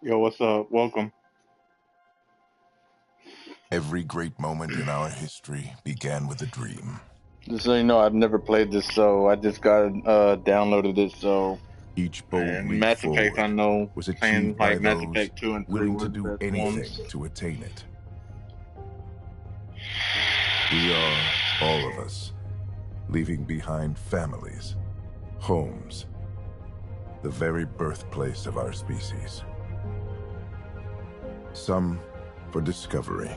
Yo, what's up? Welcome. Every great moment in our history began with a dream. Just so you know, I've never played this, so I just got downloaded it. So, Each bold and leap Mass Effect, I forward know, was playing achieved by like Mass those Effect 2 and 3 willing were to the do best anything ones. to attain it. We are, all of us, leaving behind families, homes, the very birthplace of our species. Some for discovery,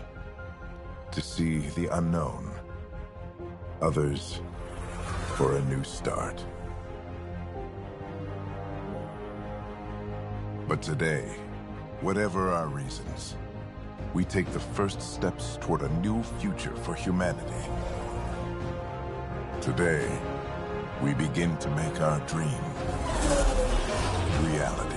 to see the unknown. Others for a new start. But today, whatever our reasons, we take the first steps toward a new future for humanity. Today, we begin to make our dream reality.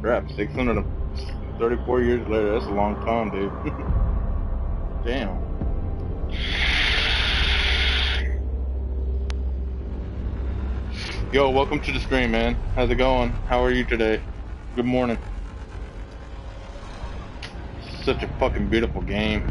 Crap, 634 years later, that's a long time, dude. Damn. Yo, welcome to the stream, man. How's it going? How are you today? Good morning. Such a fucking beautiful game.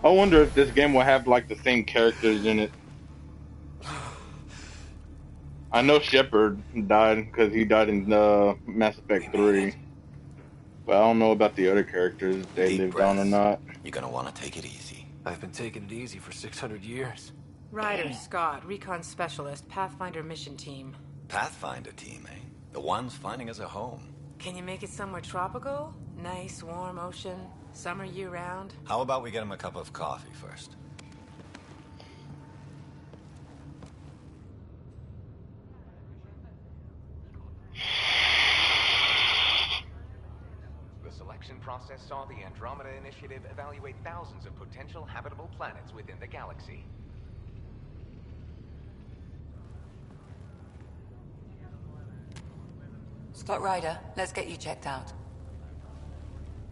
I wonder if this game will have like the same characters in it. I know Shepard died because he died in Mass We Effect made it. 3, but I don't know about the other characters, if they Deep lived on or breaths. not. You're gonna want to take it easy. I've been taking it easy for 600 years. Ryder, Scott, Recon Specialist, Pathfinder Mission Team. Pathfinder team, eh? The ones finding us a home. Can you make it somewhere tropical? Nice, warm ocean, summer year-round? How about we get him a cup of coffee first? The selection process saw the Andromeda Initiative evaluate thousands of potential habitable planets within the galaxy. Scott Ryder, let's get you checked out.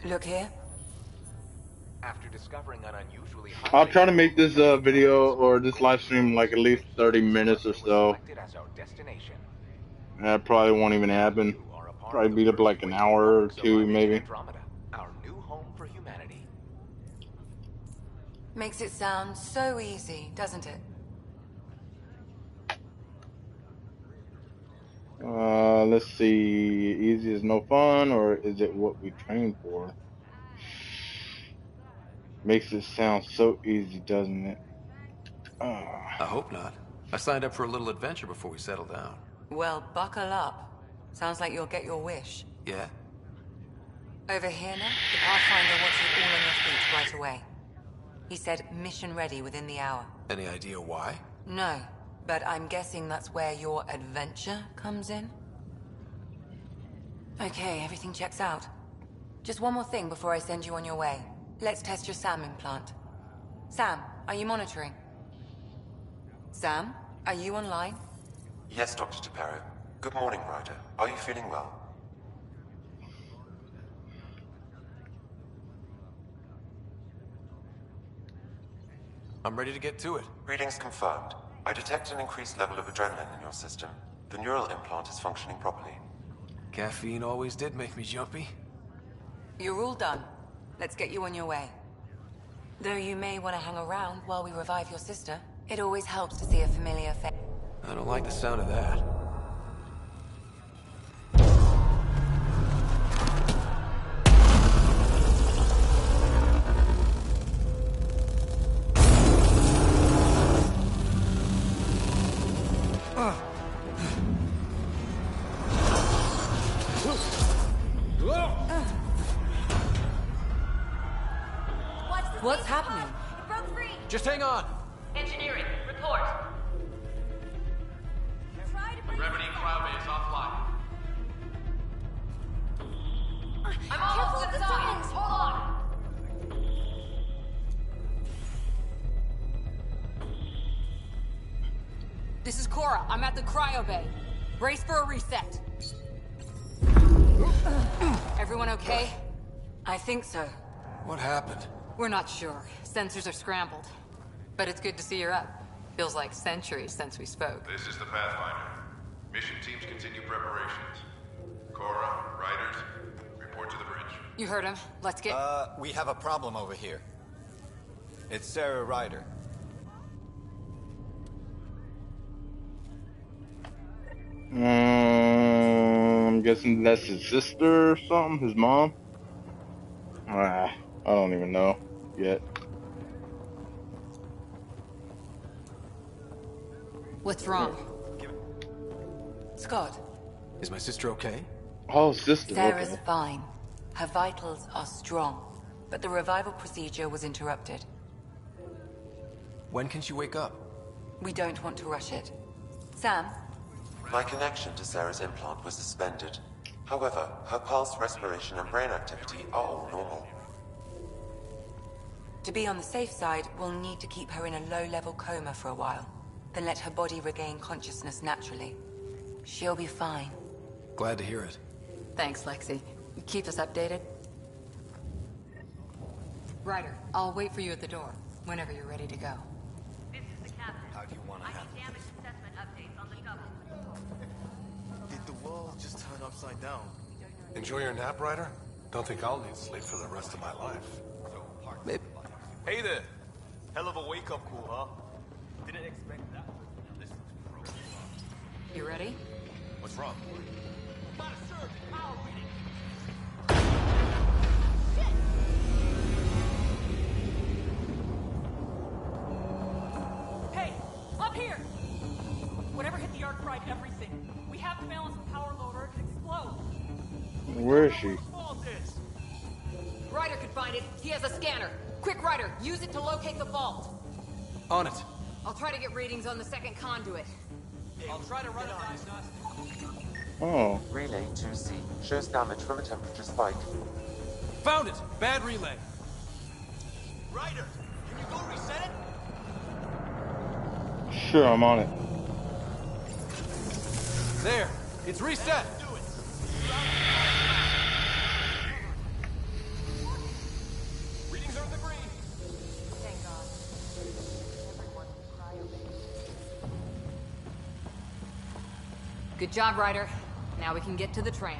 Look here. After discovering an unusually I'll highly try to make this mineral video planets, or this live stream like at least 30 minutes or structure was so. selected as our destination. That probably won't even happen. You are a part of Probably the beat up first like an wave of hour or public two, survivors in maybe. Andromeda, our new home for humanity. Makes it sound so easy, doesn't it? Let's see. Easy is no fun, or is it what we trained for? Makes it sound so easy, doesn't it? I hope not. I signed up for a little adventure before we settle down. Well, buckle up. Sounds like you'll get your wish. Yeah? Over here now, the Pathfinder wants you all on your feet right away. He said mission ready within the hour. Any idea why? No, but I'm guessing that's where your adventure comes in? Okay, everything checks out. Just one more thing before I send you on your way. Let's test your SAM implant. Sam, are you monitoring? Sam, are you online? Yes, Dr. DePero. Good morning, Ryder. Are you feeling well? I'm ready to get to it. Readings confirmed. I detect an increased level of adrenaline in your system. The neural implant is functioning properly. Caffeine always did make me jumpy. You're all done. Let's get you on your way. Though you may want to hang around while we revive your sister, it always helps to see a familiar face. I don't like the sound of that. What's happening? It broke free. Just hang on. Engineering, report. Gravity cryo is offline. I'm almost to the science. Hold on. This is Cora. I'm at the cryo bay. Brace for a reset. Everyone okay? I think so. What happened? We're not sure. Sensors are scrambled. But it's good to see you're up. Feels like centuries since we spoke. This is the Pathfinder. Mission teams continue preparations. Cora, Riders, report to the bridge. You heard him. Let's get... We have a problem over here. It's Sarah Ryder. I'm guessing that's his sister or something, his mom. I don't even know yet. What's wrong? Scott, Is my sister okay? Oh, sister. Sarah's Okay. fine. Her vitals are strong, but the revival procedure was interrupted. When can she wake up? We don't want to rush it. Sam, My connection to Sarah's implant was suspended. However, her pulse, respiration, and brain activity are all normal. to be on the safe side, we'll need to keep her in a low-level coma for a while, then let her body regain consciousness naturally. She'll be fine. Glad to hear it. Thanks, Lexi. Keep us updated. Ryder, I'll wait for you at the door, whenever you're ready to go. This is the captain. How do you want to I handle need damage assessment updates on the double. Did the world just turn upside down? Enjoy your nap, Ryder? Don't think I'll need sleep for the rest of my life. Maybe. Hey there. Hell of a wake-up call, huh? Didn't expect that. You ready? What's wrong? Hey, up here! Whatever hit the arc fried everything. We have to balance the power load or it could explode. Where is she? Whose fault is? Ryder could find it. He has a scanner. Quick, Ryder, use it to locate the fault. On it. I'll try to get readings on the second conduit. I'll try to run a diagnostic. Oh. Relay 2C shows damage from a temperature spike. Found it! Bad relay. Ryder, can you go reset it? Sure, I'm on it. There, it's reset. Readings are in the green. Thank God. Good job, Ryder. Now we can get to the tram.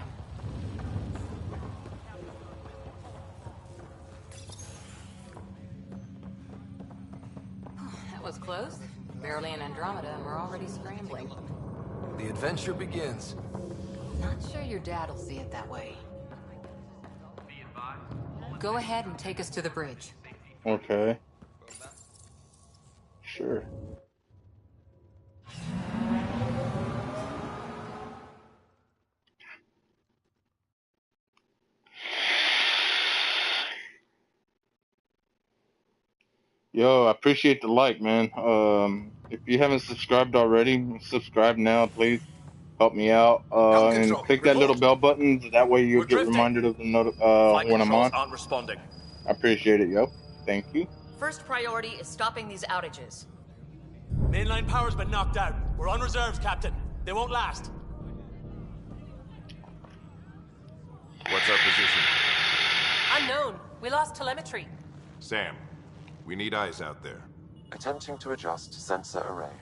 That was close. Barely in Andromeda, and we're already scrambling. The adventure begins. Not sure your dad will see it that way. Go ahead and take us to the bridge. Okay. Sure. Yo, I appreciate the like, man. If you haven't subscribed already, subscribe now, please. help me out. Ground And control, click that little report. bell button. That way you'll We're get drifting. reminded of the Flight when I'm controls on. aren't responding. I appreciate it, yo. Thank you. First priority is stopping these outages. Mainline power's been knocked out. We're on reserves, Captain. They won't last. What's our position? Unknown. We lost telemetry. Sam, we need eyes out there. Attempting to adjust sensor array.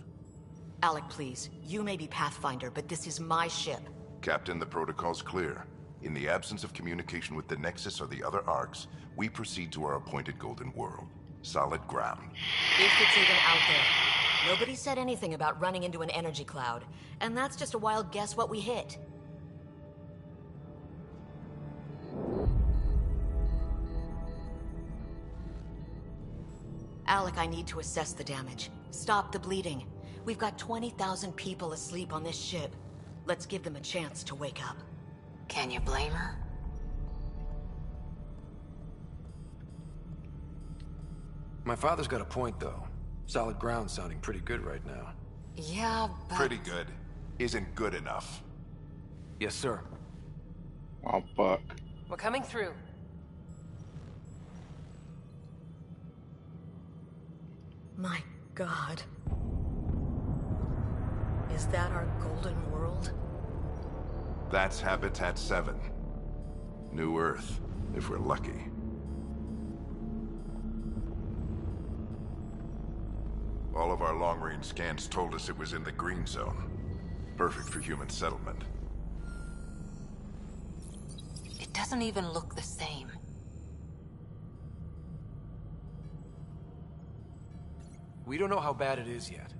Alec, please. You may be Pathfinder, but this is my ship. Captain, the protocol's clear. In the absence of communication with the Nexus or the other arcs, we proceed to our appointed Golden World. Solid ground. If it's even out there. Nobody said anything about running into an energy cloud, and that's just a wild guess what we hit. Alec, I need to assess the damage. Stop the bleeding. We've got 20,000 people asleep on this ship. Let's give them a chance to wake up. Can you blame her? My father's got a point, though. Solid ground sounding pretty good right now. Yeah, but... Pretty good. Isn't good enough. Yes, sir. Oh, fuck. We're coming through. My God. Is that our golden world? That's Habitat 7. New Earth, if we're lucky. All of our long-range scans told us it was in the green zone. Perfect for human settlement. It doesn't even look the same. We don't know how bad it is yet.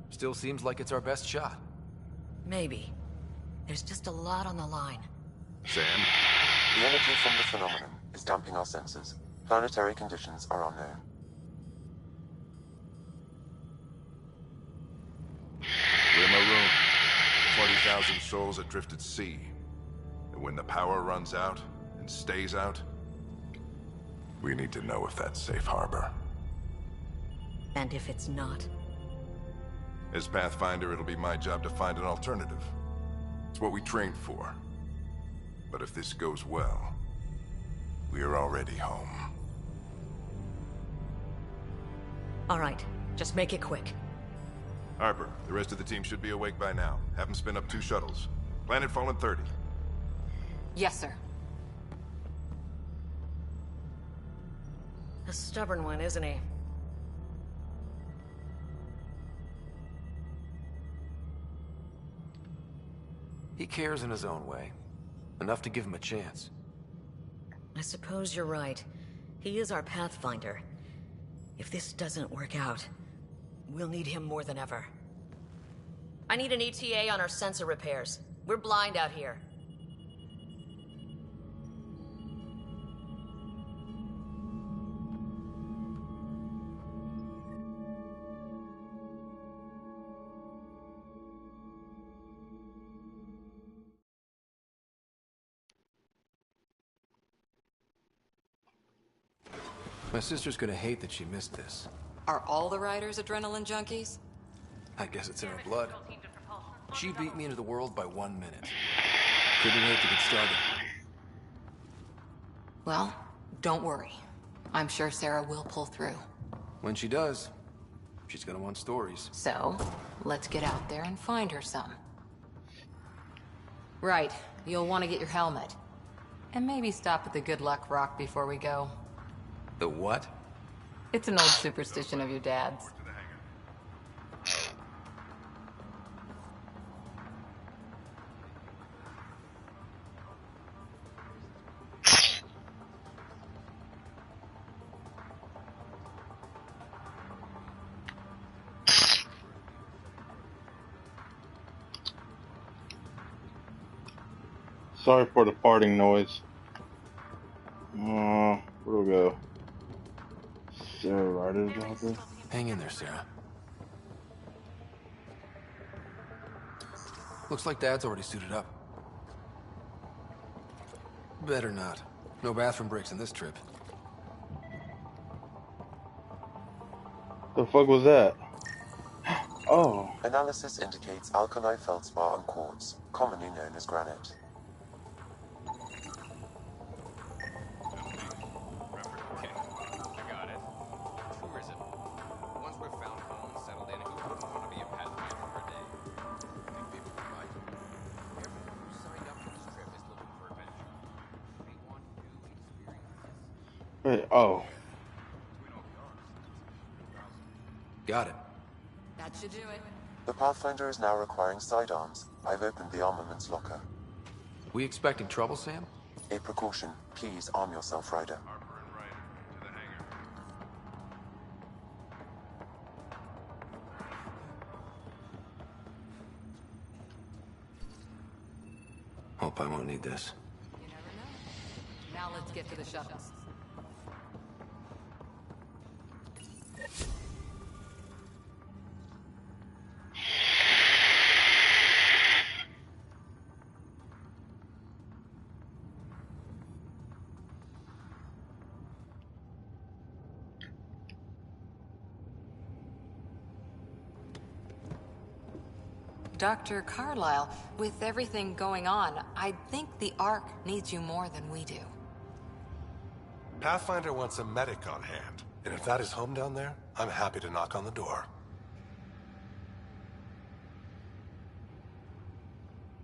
Still seems like it's our best shot. Maybe. There's just a lot on the line. Sam? The energy from the phenomenon is damping our sensors. Planetary conditions are unknown. We're marooned. 20,000 souls adrift at sea. And when the power runs out, and stays out, we need to know if that's safe harbor. And if it's not? As Pathfinder, it'll be my job to find an alternative. It's what we trained for. But if this goes well, we are already home. All right, just make it quick. Harper, the rest of the team should be awake by now. Have them spin up 2 shuttles. Planet Fallen 30. Yes, sir. A stubborn one, isn't he? He cares in his own way. Enough to give him a chance. I suppose you're right. He is our Pathfinder. If this doesn't work out, we'll need him more than ever. I need an ETA on our sensor repairs. We're blind out here. My sister's gonna hate that she missed this. Are all the riders adrenaline junkies? I guess it's in her blood. She beat me into the world by 1 minute. Couldn't wait to get started. Well, don't worry. I'm sure Sarah will pull through. When she does, she's gonna want stories. So, let's get out there and find her some. Right, you'll want to get your helmet. And maybe stop at the Good Luck Rock before we go. The what? It's an old superstition of your dad's. Sorry for the farting noise. Where do we go? Sarah Ryder's out there? Hang in there, Sarah. Looks like Dad's already suited up. Better not. No bathroom breaks on this trip. The fuck was that? Oh. Analysis indicates alkali feldspar and quartz, commonly known as granite. Okay, I got it. Tourism. Once we've found a home and settled in, who wouldn't want to be a pathfinder for a day? I think people are right. Everyone who signed up for this trip is looking for adventure. They want new experiences. Wait, oh. Got it. That should do it. The Pathfinder is now requiring sidearms. I've opened the armaments locker. We expecting trouble, Sam? A precaution. Please arm yourself, Ryder. Hope I won't need this. You never know. Now let's get to the shuttles. Dr. Carlyle, with everything going on, I think the Ark needs you more than we do. Pathfinder wants a medic on hand, and if that is home down there, I'm happy to knock on the door.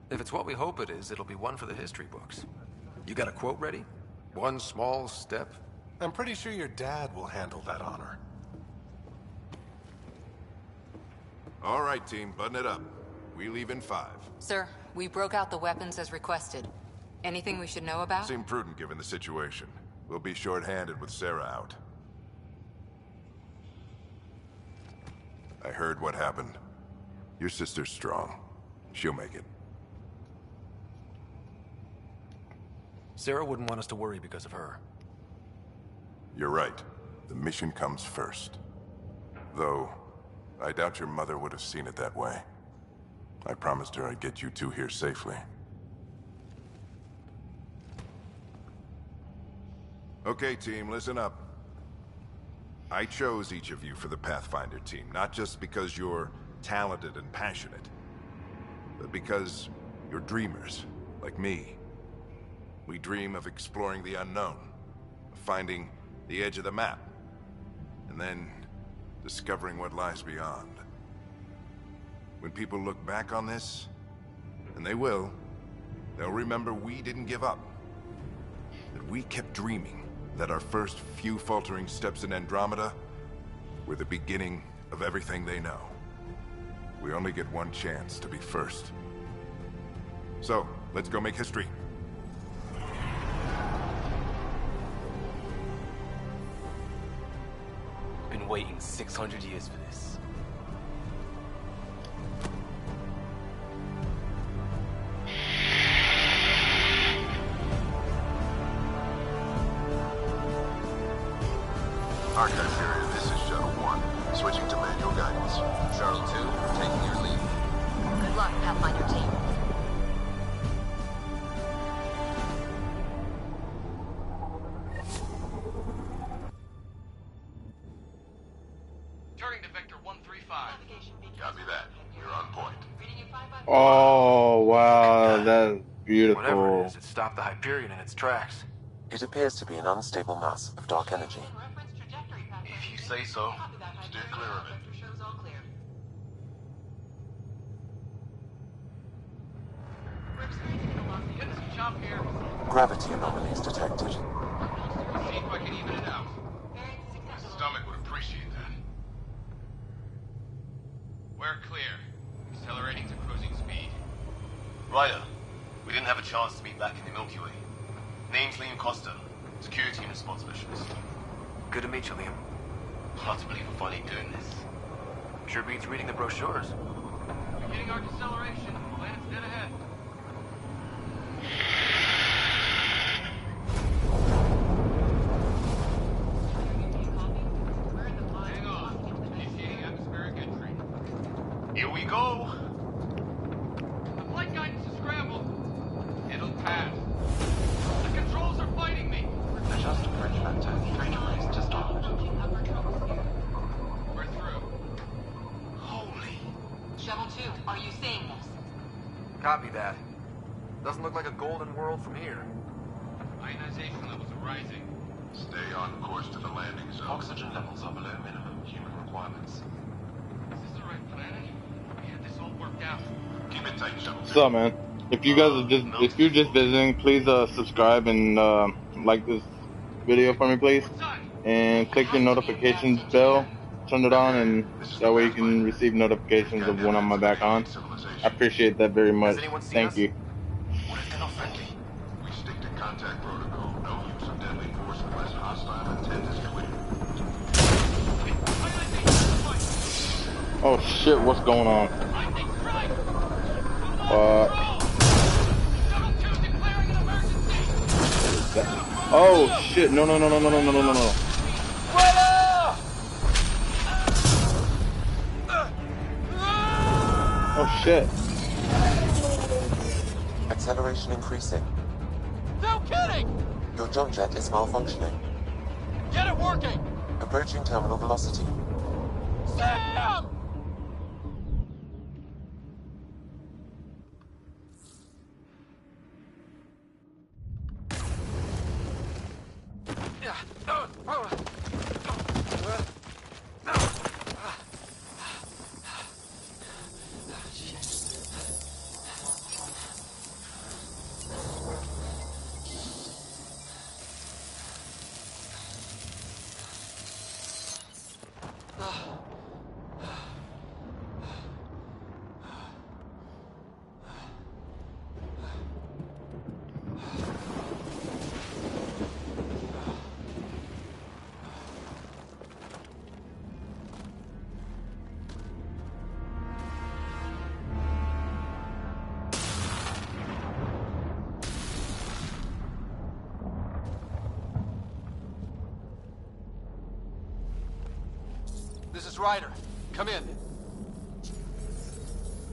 If it's what we hope it is, it'll be one for the history books. You got a quote ready? One small step? I'm pretty sure your dad will handle that honor. All right, team, button it up. We leave in 5. Sir, we broke out the weapons as requested. Anything we should know about? Seem prudent given the situation. We'll be short-handed with Sarah out. I heard what happened. Your sister's strong. She'll make it. Sarah wouldn't want us to worry because of her. You're right. The mission comes first. Though, I doubt your mother would have seen it that way. I promised her I'd get you two here safely. Okay, team, listen up. I chose each of you for the Pathfinder team, not just because you're talented and passionate, but because you're dreamers, like me. We dream of exploring the unknown, of finding the edge of the map, and then discovering what lies beyond. When people look back on this, and they will, they'll remember we didn't give up. That we kept dreaming, that our first few faltering steps in Andromeda were the beginning of everything they know. We only get one chance to be first. So, let's go make history. Been waiting 600 years for this. Archive period, this is Shuttle 1. Switching to manual guidance. Shuttle 2, taking your lead. Good luck, Pathfinder team. Turning to Vector 135. Copy that. You're on point. Oh, wow, that's beautiful. Whatever it is, it stopped the Hyperion in its tracks. It appears to be an unstable mass of dark energy. If you say so. Steer clear of it. Chop here. Gravity anomalies detected. See if I can even it out. My stomach would appreciate that. We're clear. Accelerating to cruising speed. Ryder, we didn't have a chance to meet back in the Milky Way. Name's Liam Costa, Security and Response Specialist. Good to meet you, Liam. Hard to believe we're finally doing this. Sure beats reading the brochures. Beginning our deceleration. Planet's dead ahead. Hang on. Initiating atmospheric entry. Here we go! The flight guidance is scrambled. It'll pass. The controls are fighting me. Adjust bridge factor 3 degrees to start. We're through. Holy... Copy that. Doesn't look like a golden world from here. Ionization levels are rising. Stay on course to the landing zone. Oxygen levels are below minimum human requirements. Is this the right planet? We had this all worked out. Keep it tight, Shuttle. What's up, man? If you guys are if you're just visiting, please subscribe and like this video for me, please, and click the notifications bell, turn it on, and that way you can receive notifications of when I'm back on. I appreciate that very much. Thank you. What if they're not friendly? We stick to contact protocol. No use of deadly force unless hostile intent is clear. Oh shit! What's going on? Oh shit! No! Oh shit! Acceleration increasing. No kidding! Your jump jet is malfunctioning. Get it working! Approaching terminal velocity. Sam! This is Ryder. Come in.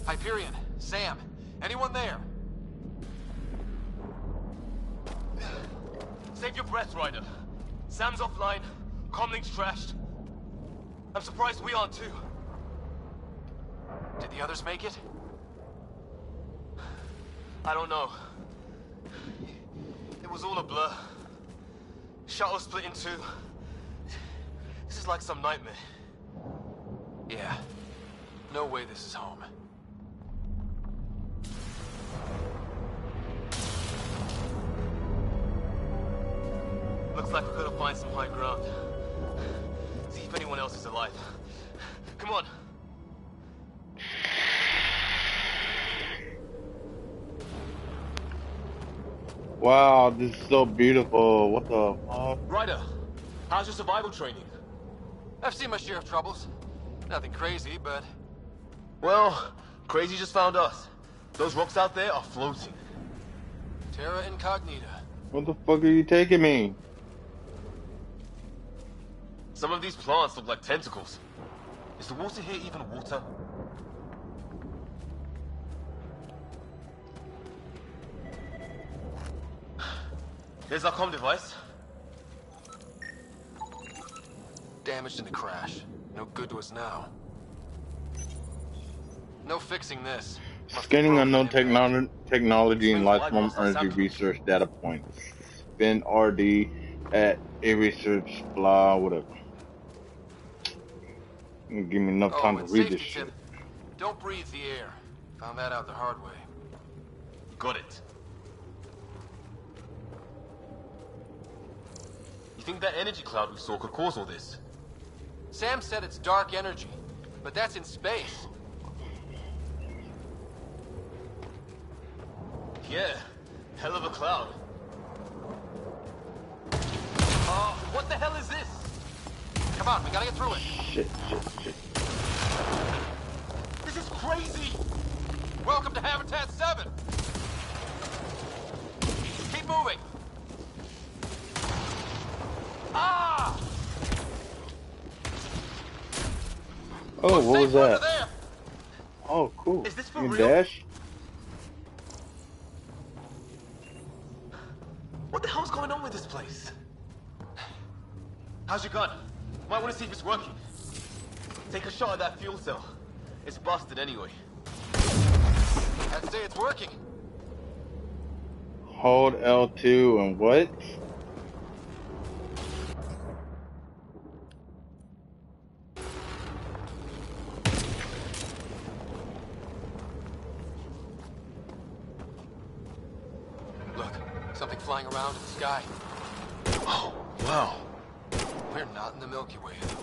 Hyperion, Sam, anyone there? Save your breath, Ryder. Sam's offline. Comlink's trashed. I'm surprised we aren't too. Did the others make it? I don't know. It was all a blur. Shuttle split in two. This is like some nightmare. Yeah. No way this is home. Looks like we gotta find some high ground. See if anyone else is alive. Come on. Wow, this is so beautiful. What the fuck? Ryder, how's your survival training? I've seen my share of troubles. Nothing crazy, but... Well, crazy just found us. Those rocks out there are floating. Terra Incognita. What the fuck are you taking me? Some of these plants look like tentacles. Is the water here even water? There's our comm device. Damaged in the crash. No good to us now. No fixing this. Scanning unknown technology and life form energy research data points. Spin RD at a research blah whatever. Give me enough time to read this shit. Don't breathe the air. Found that out the hard way. Got it. You think that energy cloud we saw could cause all this? Sam said it's dark energy, but that's in space. Yeah, hell of a cloud. What the hell is this? Come on, we gotta get through it. Shit. This is crazy! Welcome to Habitat 7! Keep moving! Ah! Oh, what was that? There. Oh, cool. Is this for you real? Dash? What the hell's going on with this place? How's your gun? Might want to see if it's working. Take a shot at that fuel cell. It's busted anyway. I'd say it's working. Hold L2 and what? Look, something flying around in the sky. Oh, wow. We're not in the Milky Way anymore.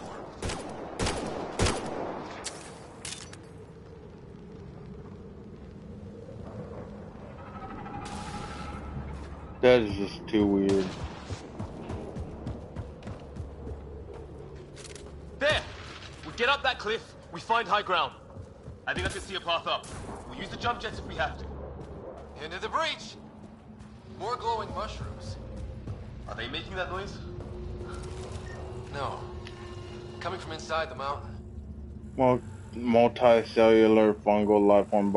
That is just too weird. There! We get up that cliff, we find high ground. I think I can see a path up. We'll use the jump jets if we have to. Into the breach! More glowing mushrooms. Are they making that noise? No. Coming from inside the mountain. Multicellular fungal lifeform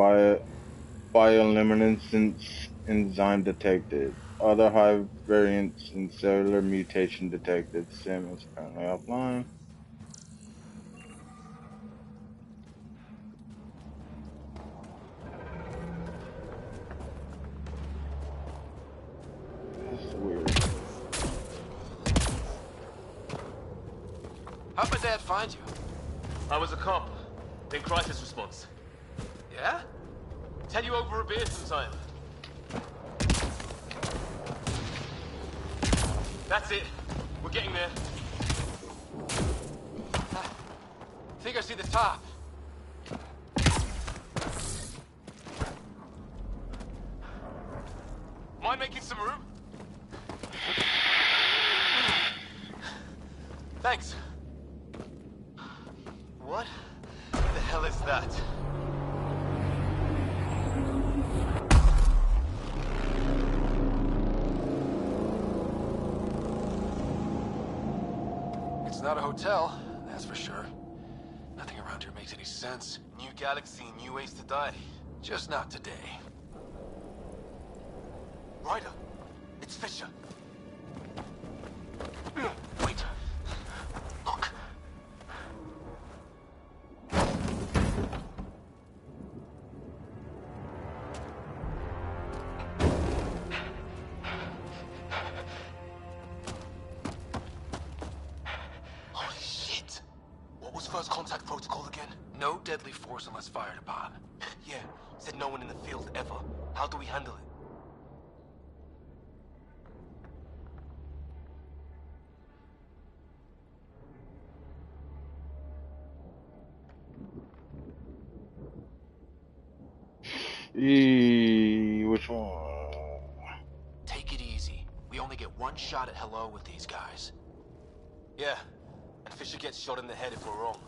bioluminescence enzyme detected. Other high variants in cellular mutation detected. Sim is currently offline. That's weird. How'd my dad find you? I was a cop in crisis response. Yeah? Tell you over a beer sometime. That's it. We're getting there. Think I see the top. Mind making some room? Thanks. What the hell is that? It's not a hotel, that's for sure. Nothing around here makes any sense. New galaxy, new ways to die. Just not today. Ryder, it's Fisher. Wait. Look. Holy shit! What was first contact protocol again? No deadly force unless fired upon. Yeah, said no one in the field ever. How do we handle it? Which one? Take it easy. We only get one shot at hello with these guys. Yeah, and Fisher gets shot in the head if we're wrong.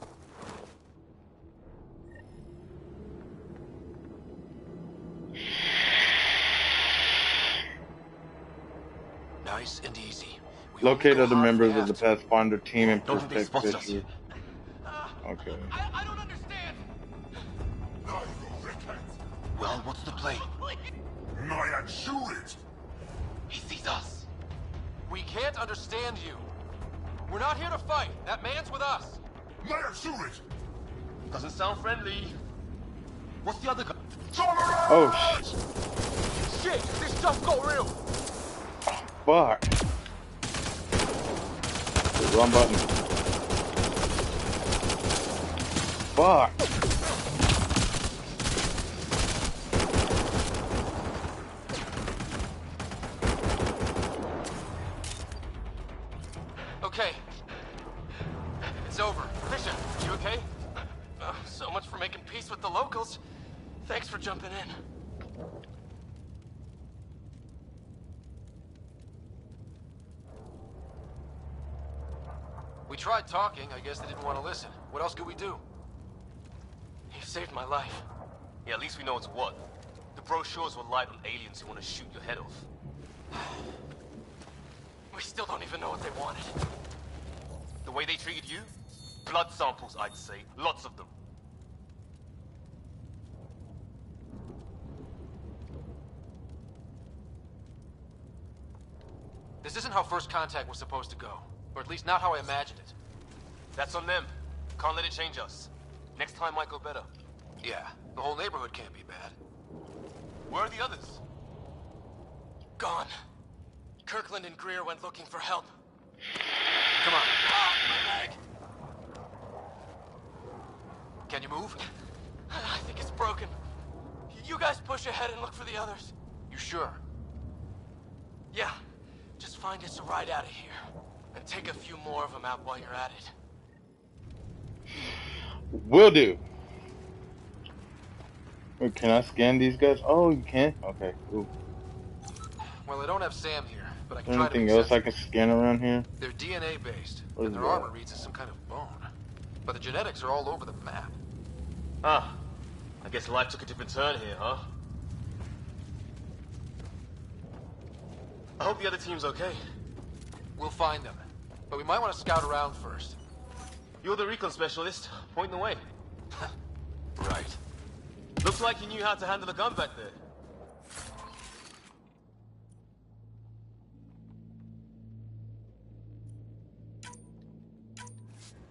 Nice and easy. Locate other members of the Pathfinder team and Don't think they protect spotted us Fisher. Okay. I don't understand. Well, what's the play? Nyan, shoot it! He sees us. We can't understand you. We're not here to fight. That man's with us. Nyan, shoot it! Doesn't sound friendly. What's the other guy? Oh, Shit! This stuff got real! fuck. Wrong button. Fuck. Okay. It's over. Fisher, you okay? So much for making peace with the locals. Thanks for jumping in. We tried talking. I guess they didn't want to listen. What else could we do? You saved my life. Yeah, at least we know it's what. The brochures were light on aliens who want to shoot your head off. We still don't even know what they wanted. The way they treated you? Blood samples, I'd say. Lots of them. This isn't how first contact was supposed to go. Or at least not how I imagined it. That's on them. Can't let it change us. Next time might go better. Yeah, the whole neighborhood can't be bad. Where are the others? Gone. Kirkland and Greer went looking for help. Come on. Ah, my leg! Can you move? I think it's broken. You guys push ahead and look for the others. You sure? Yeah. Just find us a ride out of here. And take a few more of them out while you're at it. Will do. Wait, can I scan these guys? Oh, you can? Okay, cool. Well, I don't have Sam here, but I can try to Anything make else sense. I can scan around here? They're DNA based, What and is their that? armor reads as some kind of bone. But the genetics are all over the map. Ah, I guess life took a different turn here, huh? I hope the other team's okay. We'll find them, but we might want to scout around first. You're the recon specialist. Point the way. Right. Looks like you knew how to handle a gun back there.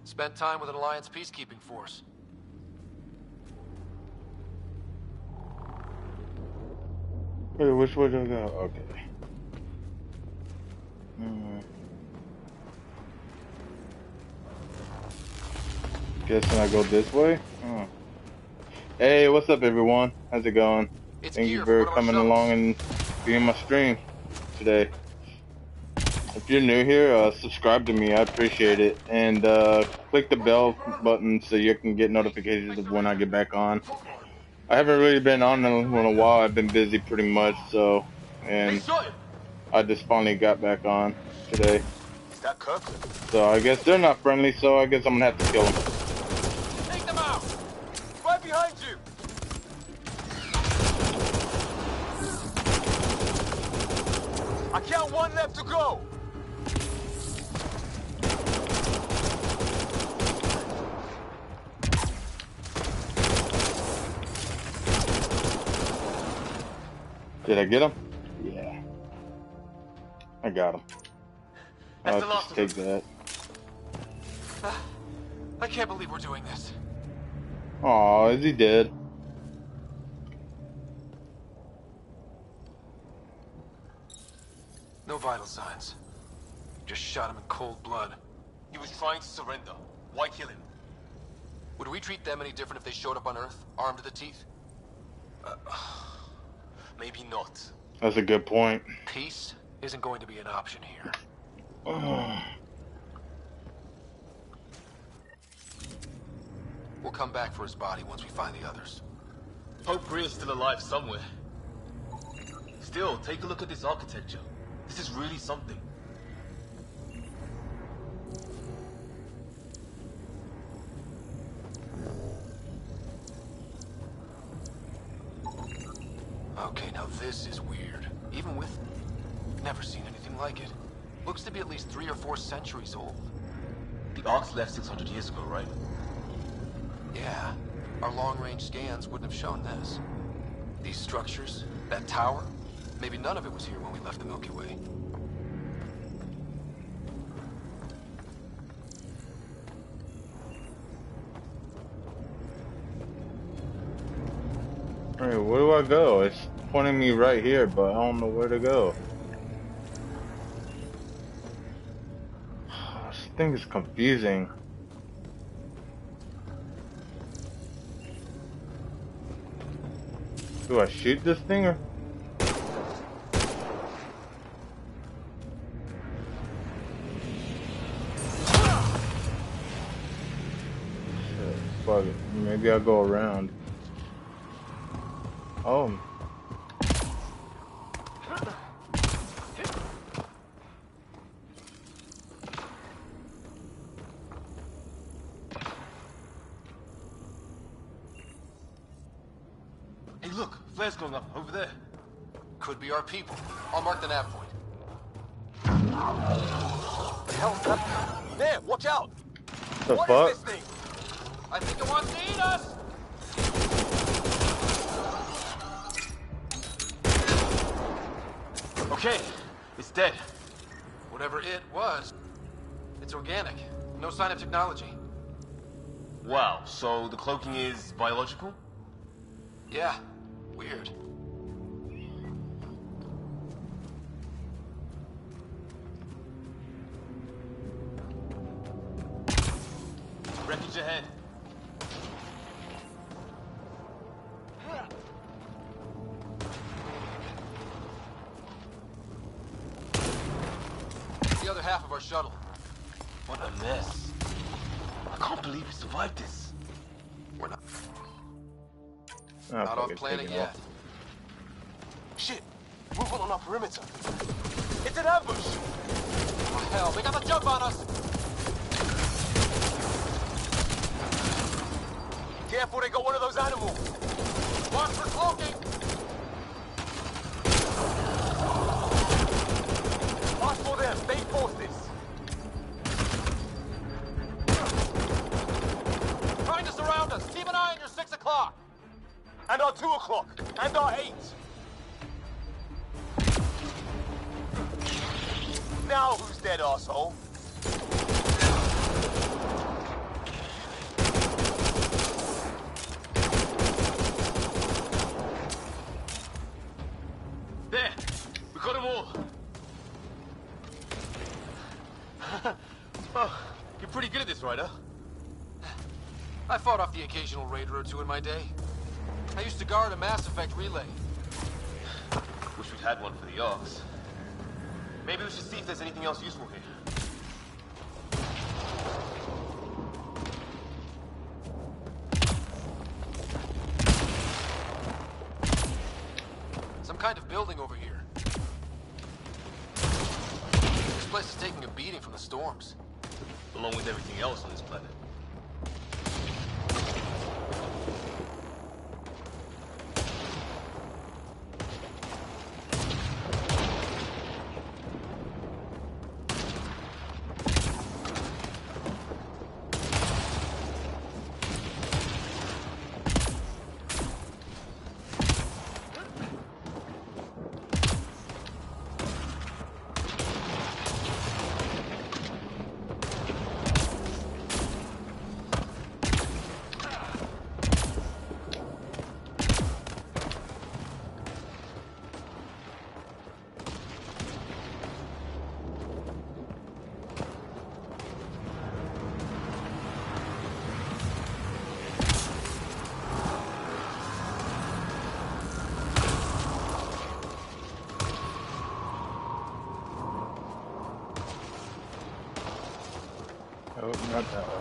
Spent time with an Alliance peacekeeping force. Wait, which way do I go? Okay. Guessing I go this way? Oh. Hey, what's up everyone? How's it going? Thank you for coming along and being my stream today. If you're new here, subscribe to me, I appreciate it. And click the bell button so you can get notifications of when I get back on. I haven't really been on in a while, I've been busy pretty much, so, and I just finally got back on today. So I guess they're not friendly, so I guess I'm gonna have to kill them. Take them out! Right behind you! I count one left to go! Did I get him? Yeah. I got him. I'll just take that. I can't believe we're doing this. Aw, is he dead? No vital signs. Just shot him in cold blood. He was trying to surrender. Why kill him? Would we treat them any different if they showed up on Earth, armed to the teeth? Maybe not. That's a good point. Peace isn't going to be an option here. We'll come back for his body once we find the others. Hope Greer's still alive somewhere. Still, take a look at this architecture. This is really something. Okay, now this is weird. Even with me. Never seen anything like it. Looks to be at least 3 or 4 centuries old. The Ark's left 600 years ago, right? Yeah. Our long-range scans wouldn't have shown this. These structures, that tower, maybe none of it was here when we left the Milky Way. Alright, where do I go? It's pointing me right here, but I don't know where to go. This thing is confusing. Do I shoot this thing or? Shit, fuck it. Maybe I'll go around. Oh. Hey, look, flares going up over there. Could be our people. I'll mark the nav point. The hell's that? There, watch out! The What fuck? is this thing? I think it wants to eat us! Okay, it's dead. Whatever it was, it's organic. No sign of technology. Wow, so the cloaking is biological? Yeah, weird. Bridge ahead. The other half of our shuttle. What a mess. I can't believe we survived this. We're not... Oh, not fuck, off it's planet taking yet. off. Shit! Movement on our perimeter. It's an ambush! Oh, hell, they got the jump on us! Careful, they got one of those animals. Watch for cloaking! Watch for them. Stay posted. Trying to surround us! Keep an eye on your 6 o'clock! And our 2 o'clock. And our 8. Now who's dead, asshole? There! We got them all! Oh, you're pretty good at this, Ryder. I fought off the occasional raider or two in my day. I used to guard a Mass Effect relay. Wish we'd had one for the Arks. Maybe we should see if there's anything else useful here. Some kind of building over here. This place is taking a beating from the storms. Along with everything else on this planet. Oh, not that way.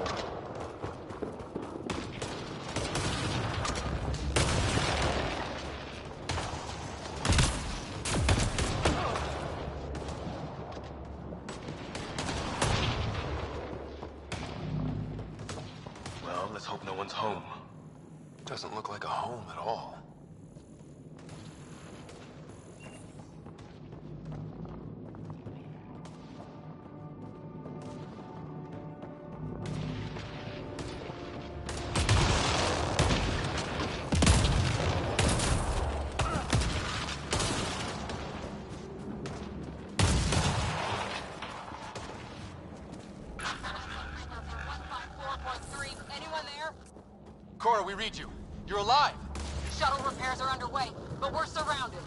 Well, let's hope no one's home. Doesn't look like a home at all. Anyone there? Cora, we read you. You're alive. Shuttle repairs are underway, but we're surrounded.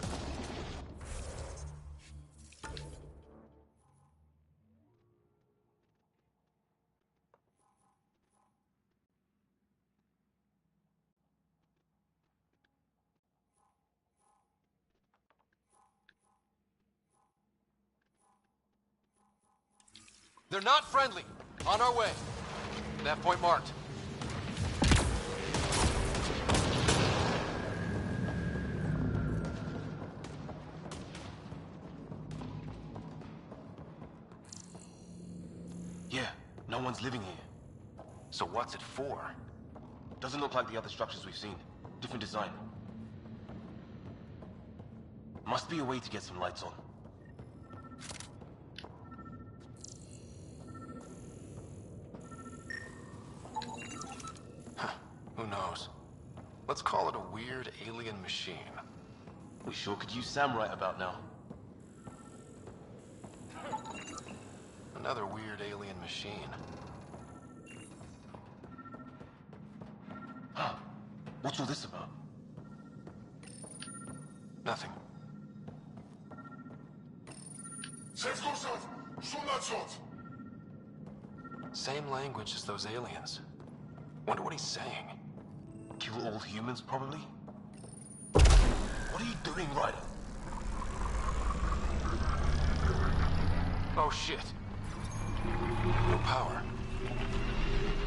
They're not friendly. On our way. That point marked. Yeah, no one's living here. So what's it for? Doesn't look like the other structures we've seen. Different design. Must be a way to get some lights on. Who knows? Let's call it a weird alien machine. We sure could use Sam right about now. Another weird alien machine. Huh. What's all this about? Nothing. Same language as those aliens. Wonder what he's saying. Kill all humans, probably? What are you doing, Ryder? Oh, shit. No power.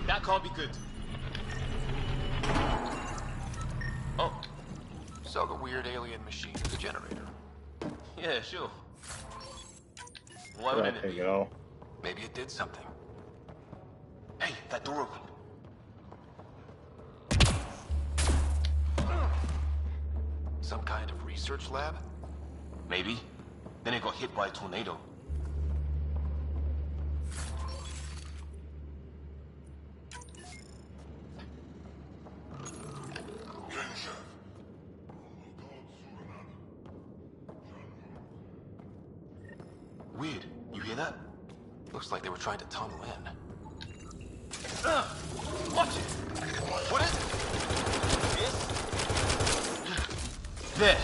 That can't be good. Oh. So the weird alien machine is a generator. Yeah, sure. Why wouldn't it be? Maybe it did something. Hey, that door opened. Some kind of research lab? Maybe. Then it got hit by a tornado. Weird. You hear that? Looks like they were trying to tunnel in. Watch it! What is it? This? There.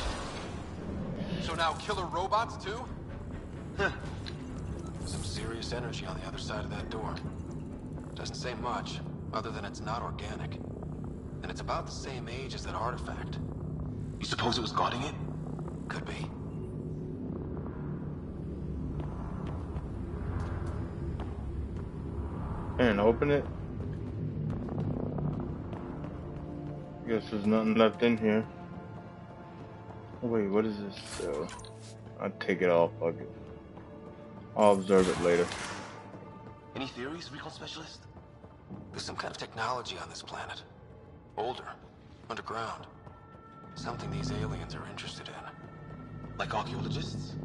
So now killer robots too? Some serious energy on the other side of that door. Doesn't say much, other than it's not organic. And it's about the same age as that artifact. You suppose it was guarding it? Could be. And open it. Guess there's nothing left in here. Oh, wait, what is this? I'll take it off. I'll observe it later. Any theories, recon specialist? There's some kind of technology on this planet. Older. Underground. Something these aliens are interested in. Like archaeologists?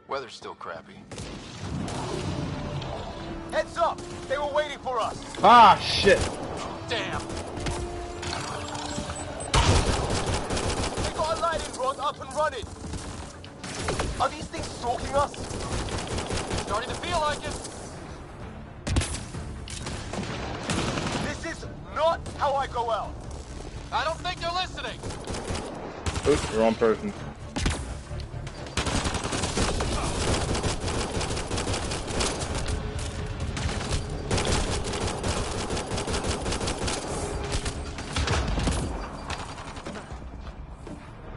Weather's still crappy. Heads up! They were waiting for us! Ah, shit! Damn! We got a lighting rod up and running! Are these things stalking us? Starting to feel like it! This is not how I go out! I don't think they're listening! Oops, wrong person.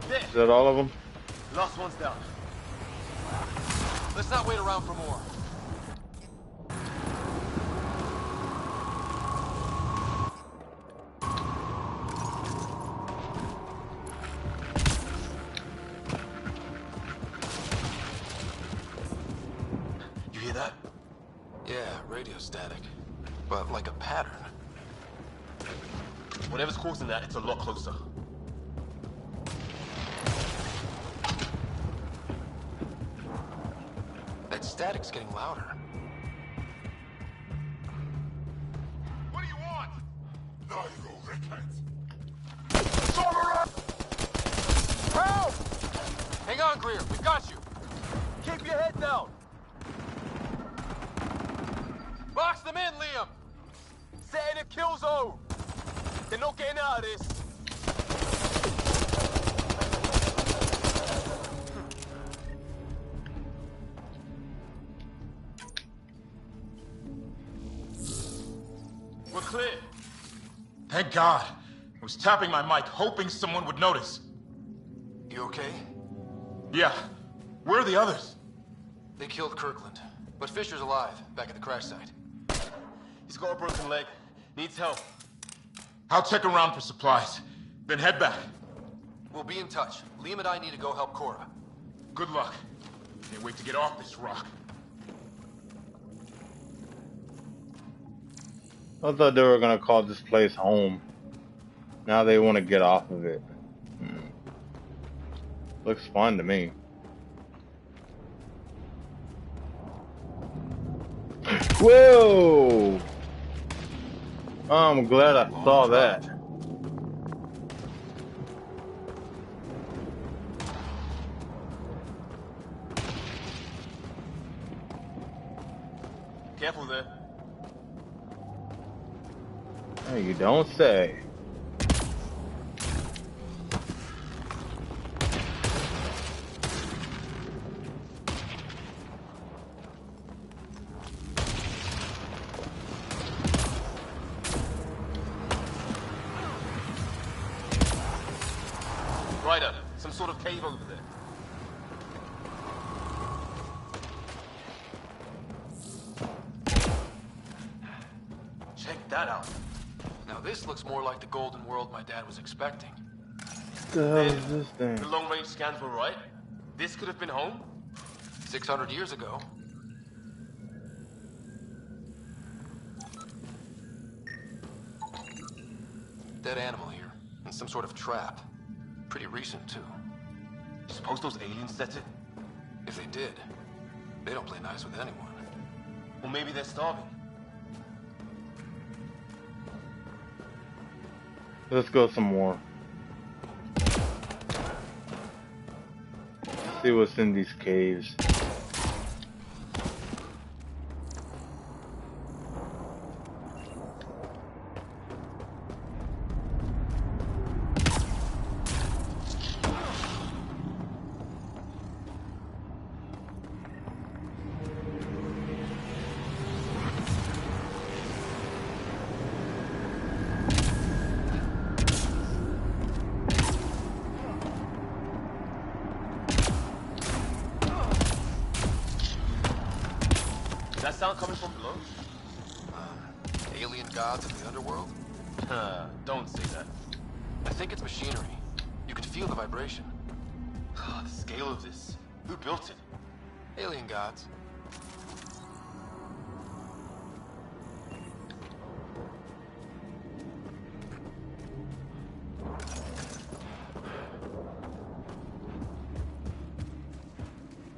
Is that all of them? Last one's down. Let's not wait around for more. You hear that? Yeah, radio static. But like a pattern. Whatever's causing that, it's a lot closer. Static's getting louder. What do you want? Now you go, Help! Hang on, Greer. We've got you. Keep your head down. Box them in, Liam. Setting a kill zone. They're not getting out of this. We're clear. Thank God. I was tapping my mic, hoping someone would notice. You okay? Yeah. Where are the others? They killed Kirkland, but Fisher's alive, back at the crash site. He's got a broken leg. Needs help. I'll check around for supplies, then head back. We'll be in touch. Liam and I need to go help Cora. Good luck. Can't wait to get off this rock. I thought they were gonna call this place home. Now they want to get off of it. Looks fun to me. Whoa! I'm glad I saw that. Careful there. Hey, you don't say. of cave over there. Check that out. Now this looks more like the golden world my dad was expecting. What the hell is this thing? The long-range scans were right. This could have been home 600 years ago. Dead animal here, and some sort of trap. Pretty recent, too. Suppose those aliens set it? If they did, they don't play nice with anyone. Or maybe they're starving. Let's go some more. See what's in these caves. That sound coming from below? Alien gods of the underworld? Don't say that. I think it's machinery. You can feel the vibration. The scale of this. Who built it? Alien gods.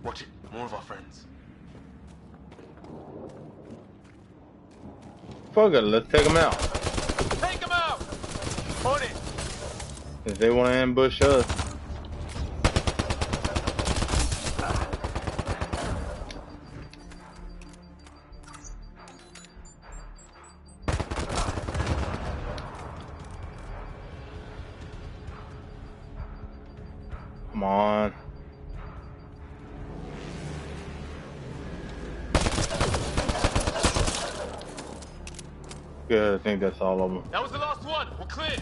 Watch it. More of our friends. Fuck it, let's take them out. Take them out! On it! If they want to ambush us. Come on. Good, I think that's all of them. That was the last one. We're clear.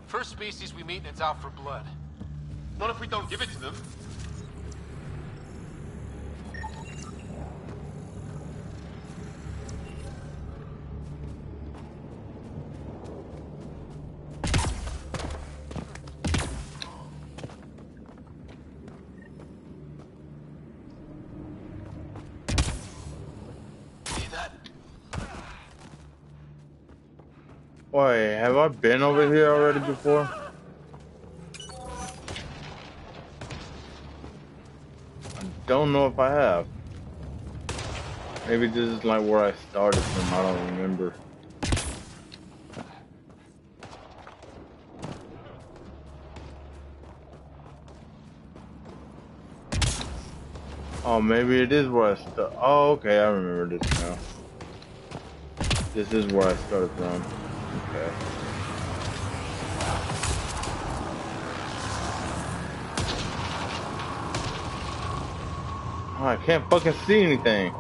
First species we meet and it's out for blood. Not if we don't give it to them. Wait, have I been over here already before? I don't know if I have. Maybe this is like where I started from, I don't remember. Oh, maybe it is where I started. Oh, okay, I remember this now. This is where I started from. Okay. Oh, I can't fucking see anything.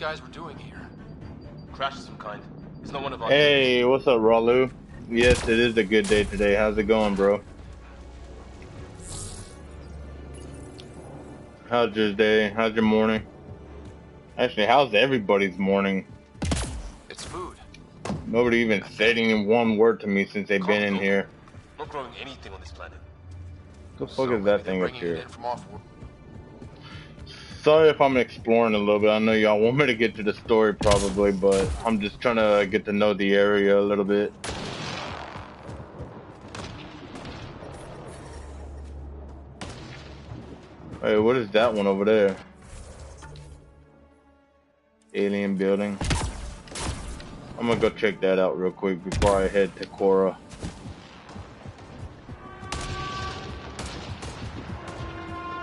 guys were doing here? Crash of some kind. It's not one of our... Hey, what's up, Ralu? Yes, it is a good day today. How's it going, bro? How's your day? How's your morning? Actually, how's everybody's morning? It's food. Nobody even said any one word to me since they've been in here. Not growing anything on this planet. What the fuck is that thing up here? From off-world. Sorry if I'm exploring a little bit. I know y'all want me to get to the story probably, but I'm just trying to get to know the area a little bit. Hey, what is that one over there? Alien building. I'm gonna go check that out real quick before I head to Cora.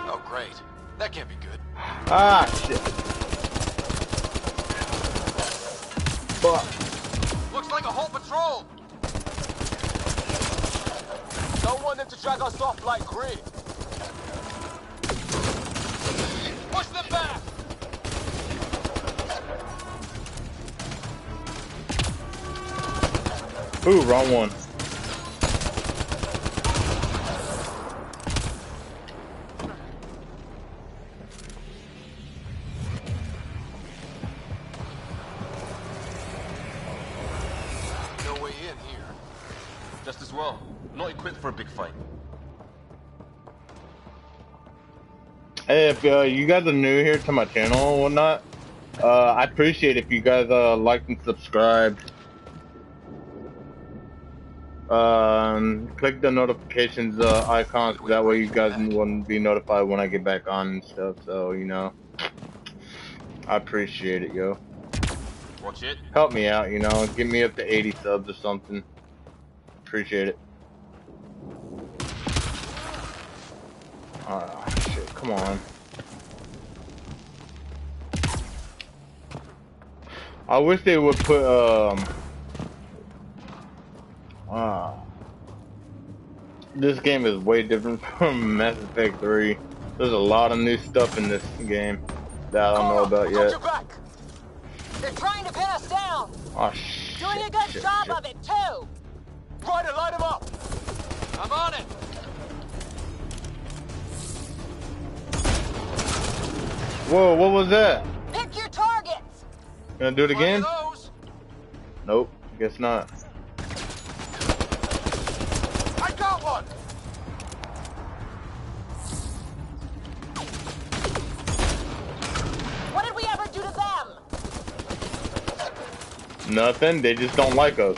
Oh, great. That can't be good. Ah, shit. Fuck. Looks like a whole patrol. Don't want them to drag us off like grid. Push them back. Ooh, wrong one. No way in here. Just as well. Not equipped for a big fight. Hey, if you guys are new here to my channel and whatnot, I appreciate if you guys like and subscribe. Click the notifications icons, so that way you guys will be notified when I get back on and stuff. So, you know, I appreciate it, yo. Watch it. Help me out, you know, get me up to 80 subs or something. Appreciate it. Ah, shit, come on. I wish they would put, this game is way different from Mass Effect 3. There's a lot of new stuff in this game that I don't know about yet. They're trying to pin us down. Oh, shit. Doing a good job of it, too. Ryder, light him up. I'm on it. Whoa, what was that? Pick your targets. Gonna do it again? Nope, guess not. I got one. What did we ever do to them? Nothing, they just don't like us.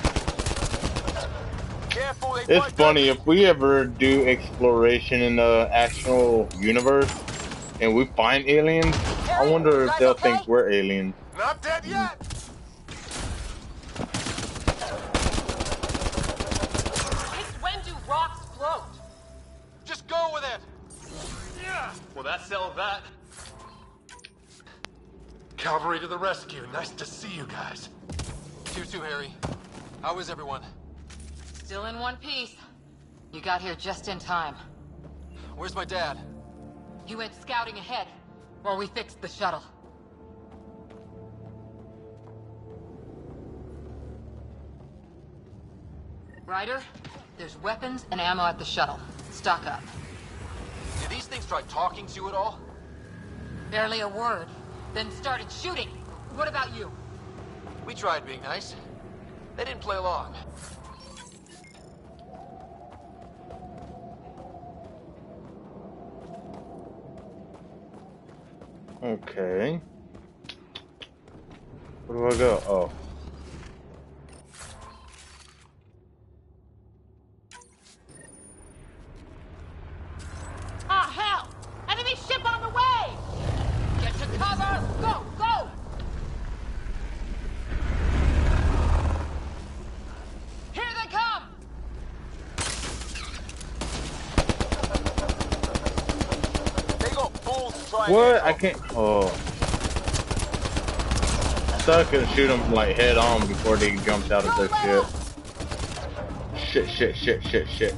Careful, It's funny, if we ever do exploration in the actual universe and we find aliens, I wonder if they'll think we're aliens. Not dead yet. Since when do rocks float? Just go with it. Yeah. Well, that settled that. Cavalry to the rescue. Nice to see you guys. You too, Harry. How is everyone? Still in one piece. You got here just in time. Where's my dad? He went scouting ahead while we fixed the shuttle. Ryder, there's weapons and ammo at the shuttle. Stock up. Did these things try talking to you at all? Barely a word. Then started shooting. What about you? We tried being nice. They didn't play along. Okay. Where do I go? Oh. Ah, hell! Enemy ship on the way! Get to cover! Go, go! Here they come! They got balls to try. What? I can't. Oh. I thought I could shoot them like head on before they jumped out of their ship. Shit.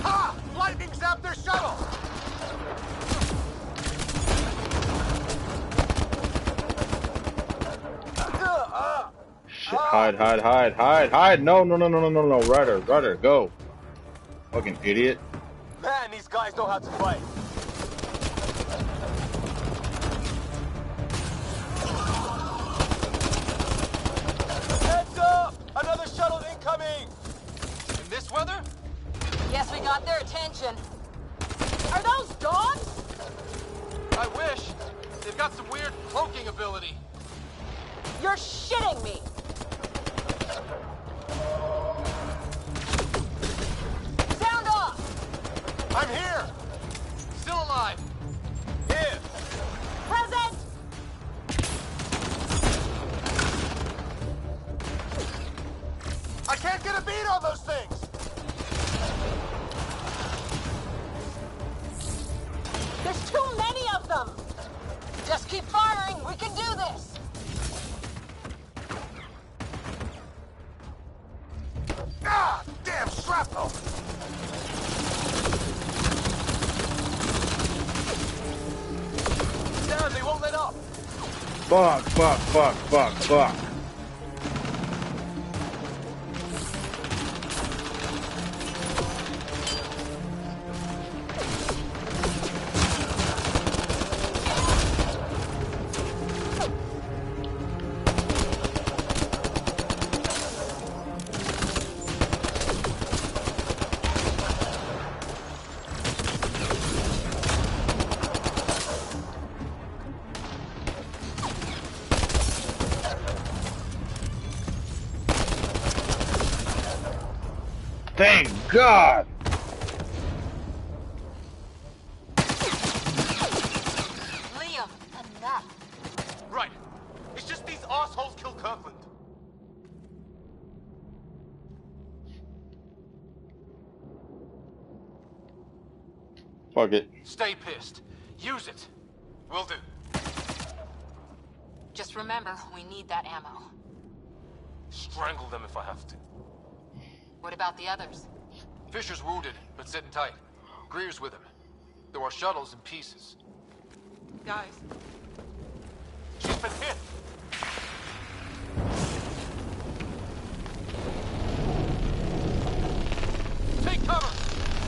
Ha! Lightning zapped their shuttle! Shit, hide, hide, hide, hide, hide. No, no, no, no, no, no, no. Rudder, rudder, go. Fucking idiot. Man, these guys know how to fight. Heads up! Another shuttle incoming! In this weather? Guess we got their attention. Are those dogs? I wish. They've got some weird cloaking ability. You're shitting me. Sound off! I'm here! Still alive. Here! Present! I can't get a beat on those things! There's too many of them! Just keep firing, we can do this! Ah! Damn shrapnel! Damn, they won't let up! Fuck, fuck, fuck, fuck, fuck. Thank God! Liam, enough. Right. It's just these assholes killed Kirkland. Fuck it. Stay pissed. Use it. Will do. Just remember, we need that ammo. Strangle them if I have to. What about the others? Fisher's wounded, but sitting tight. Greer's with him. There are shuttles in pieces. Guys, She's been hit! Take cover!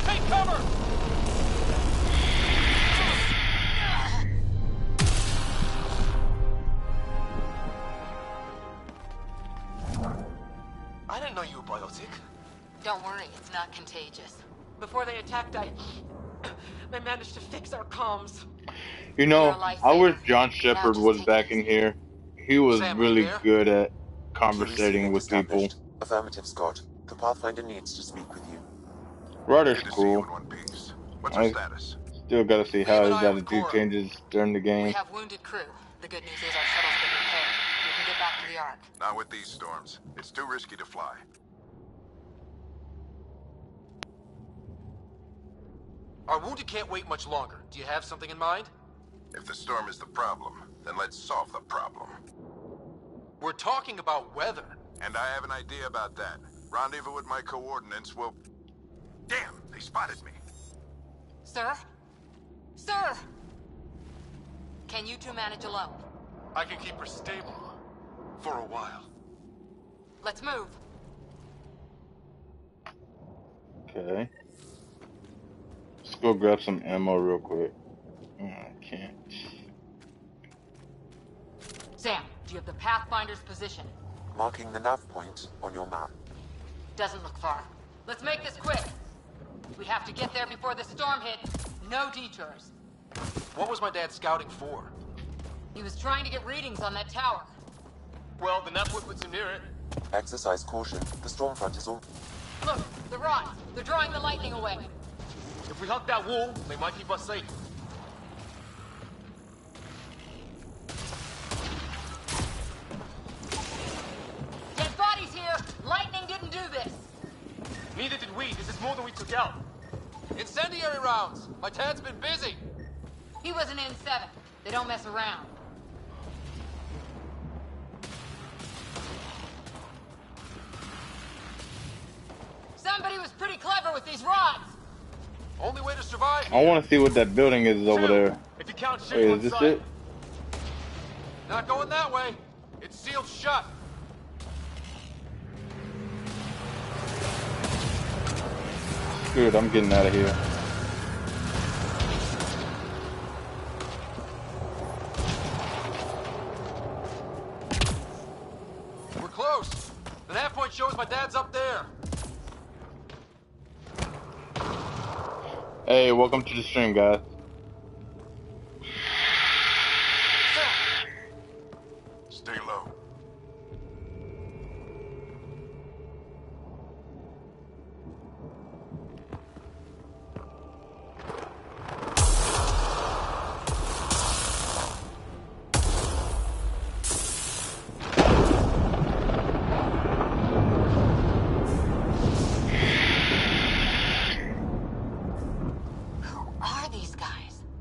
Take cover! I didn't know you were biotic. Don't worry, it's not contagious. before they attacked, I managed to fix our comms. You know, I wish John Shepard was back in here. He was really good at conversating with people. Affirmative, Scott. The Pathfinder needs to speak with you. Rudder's cool. What's I our status? still gotta see how his attitude changes during the We game. have wounded crew. The good news is our shuttle's been repaired. We can get back to the Ark. Not with these storms. It's too risky to fly. Our wounded can't wait much longer. Do you have something in mind? If the storm is the problem, then let's solve the problem. We're talking about weather. And I have an idea about that. Rendezvous with my coordinates will... Damn, they spotted me. Sir? Sir! Can you two manage alone? I can keep her stable. For a while. Let's move. Okay. Let's go grab some ammo real quick. I can't. Sam, do you have the Pathfinder's position? Marking the nav point on your map. Doesn't look far. Let's make this quick. We have to get there before the storm hits. No detours. What was my dad scouting for? He was trying to get readings on that tower. Well, the network puts him near it. Exercise caution. The storm front is all... Look, the rods. They're drawing the lightning away. If we hug that wall, they might keep us safe. Dead bodies here. Lightning didn't do this. Neither did we. This is more than we took out. Incendiary rounds! My dad's been busy! He was an N7. They don't mess around. Somebody was pretty clever with these rods. Only way to survive. I want to see what that building is over there. If you count shit Wait, one is this side. it? Not going that way. It's sealed shut. Screw it, I'm getting out of here. We're close. The nav point shows my dad's up there. Hey, welcome to the stream, guys. Stay low.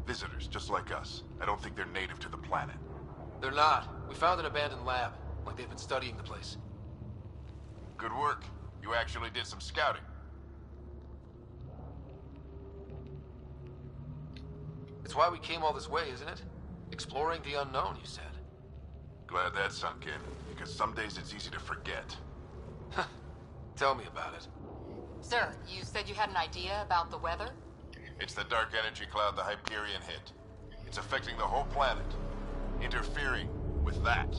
Visitors, just like us. I don't think they're native to the planet. They're not. We found an abandoned lab, like they've been studying the place. Good work. You actually did some scouting. It's why we came all this way, isn't it? Exploring the unknown, you said. Glad that sunk in, because some days it's easy to forget. Tell me about it. Sir, you said you had an idea about the weather? It's the dark energy cloud the Hyperion hit. It's affecting the whole planet, interfering with that.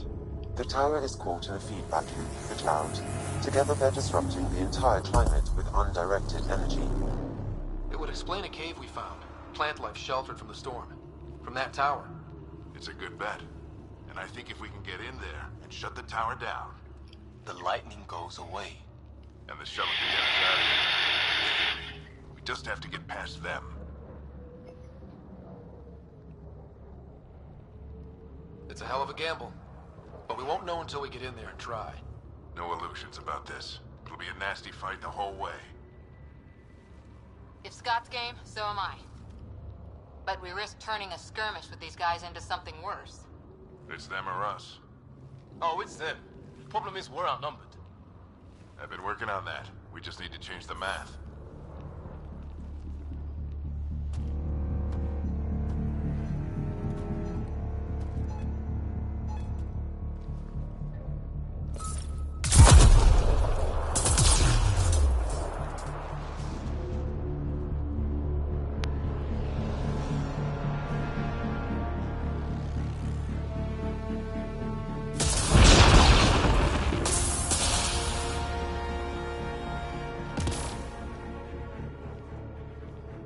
The tower is caught in a feedback loop with the cloud. Together they're disrupting the entire climate with undirected energy. It would explain a cave we found. Plant life sheltered from the storm. From that tower. It's a good bet. And I think if we can get in there and shut the tower down, the lightning goes away. And the shuttle can get us out of here. We just have to get past them. It's a hell of a gamble. But we won't know until we get in there and try. No illusions about this. It'll be a nasty fight the whole way. If Scott's game, so am I. But we risk turning a skirmish with these guys into something worse. It's them or us. Oh, it's them. Problem is, we're outnumbered. I've been working on that. We just need to change the math.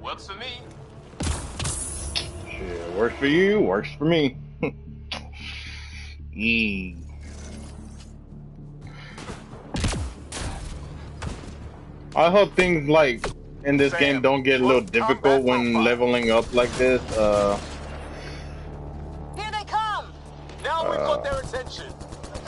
Works for me. Shit, works for you, works for me. I hope things like in this game don't get a little difficult when leveling up like this. Here they come. Now we've got their attention.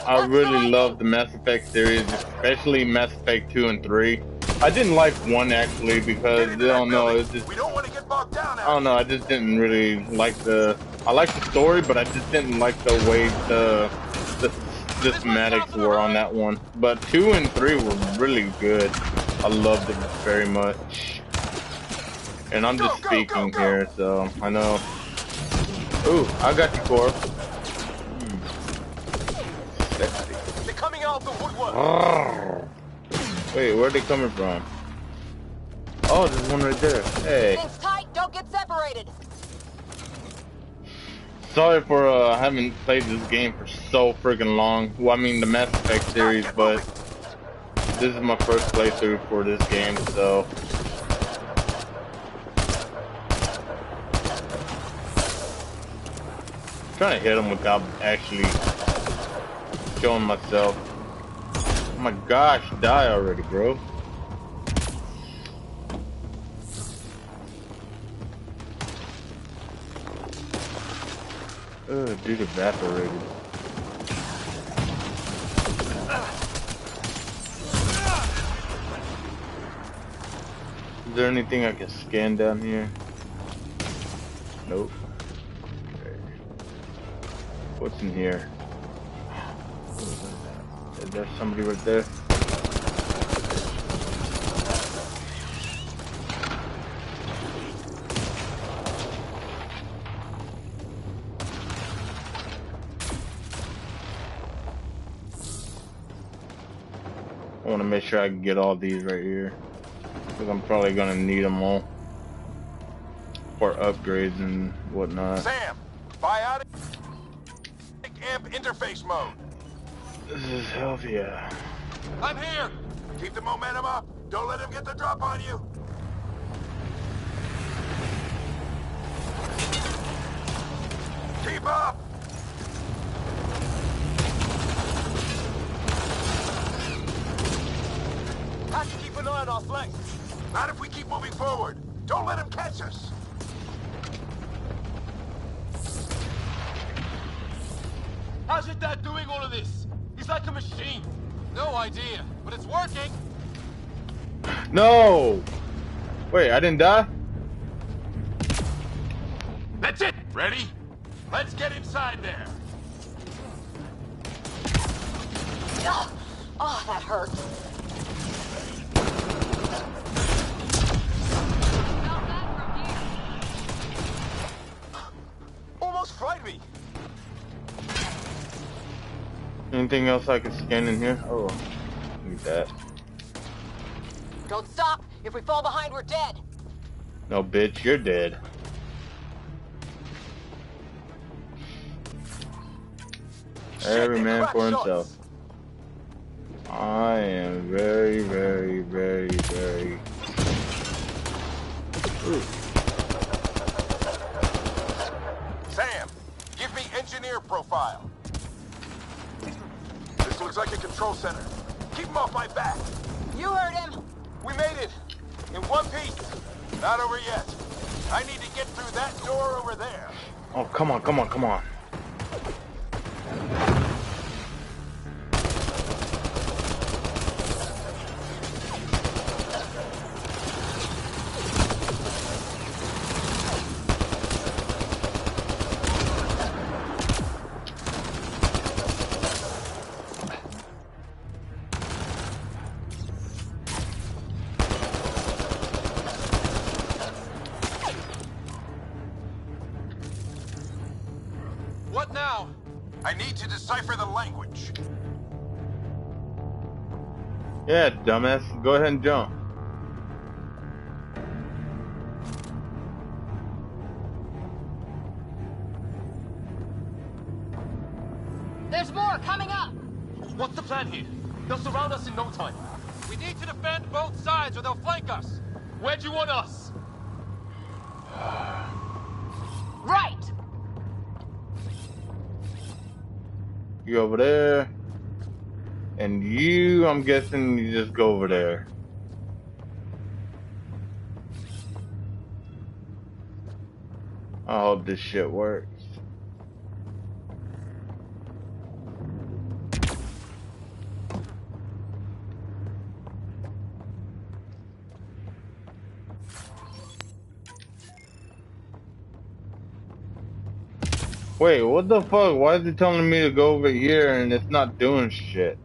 I really love the Mass Effect series, especially Mass Effect 2 and 3. I didn't like 1 actually because I don't know, it's just, we don't want to get bogged down. I don't know, I just didn't really like I liked the story, but I just didn't like the way the schematics were on that one. But 2 and 3 were really good. I loved it very much. And I'm just speaking here, so I know. Ooh, I got you, Cor. They're coming out of the woodwork. Wait, where are they coming from? Oh, there's one right there. Hey. Things tight, don't get separated. Sorry for having played this game for so freaking long. Well, I mean the Mass Effect series, but this is my first playthrough for this game, so. I'm trying to hit him without actually showing myself. Oh my gosh, die already, bro. Dude evaporated. Is there anything I can scan down here? Nope. Okay. What's in here? Is there somebody right there? I want to make sure I can get all these right here. Because I'm probably gonna need them all for upgrades and whatnot. Sam, biotic amp interface mode. This is hell yeah. I'm here. Keep the momentum up. Don't let him get the drop on you. Keep up. Have to keep an eye on our flank. Not if we keep moving forward. Don't let him catch us. How's your dad doing all of this? He's like a machine. No idea, but it's working. No! Wait, I didn't die? That's it. Ready? Let's get inside there. Oh, that hurt. Almost fried me. Anything else I can scan in here? Oh, look at that. Don't stop. If we fall behind, we're dead. No, bitch, you're dead. Every man for himself. I am very, very, very, very... Ooh. Sam, give me engineer profile. This looks like a control center. Keep him off my back. You heard him. We made it. In one piece. Not over yet. I need to get through that door over there. Oh, come on, come on, come on. What now? I need to decipher the language. Yeah, dumbass. Go ahead and jump. There's more coming up. What's the plan here? They'll surround us in no time. We need to defend both sides or they'll flank us. Where do you want us? Right. You over there. And you, I'm guessing you just go over there. I hope this shit works. Wait, what the fuck? Why is it telling me to go over here and it's not doing shit?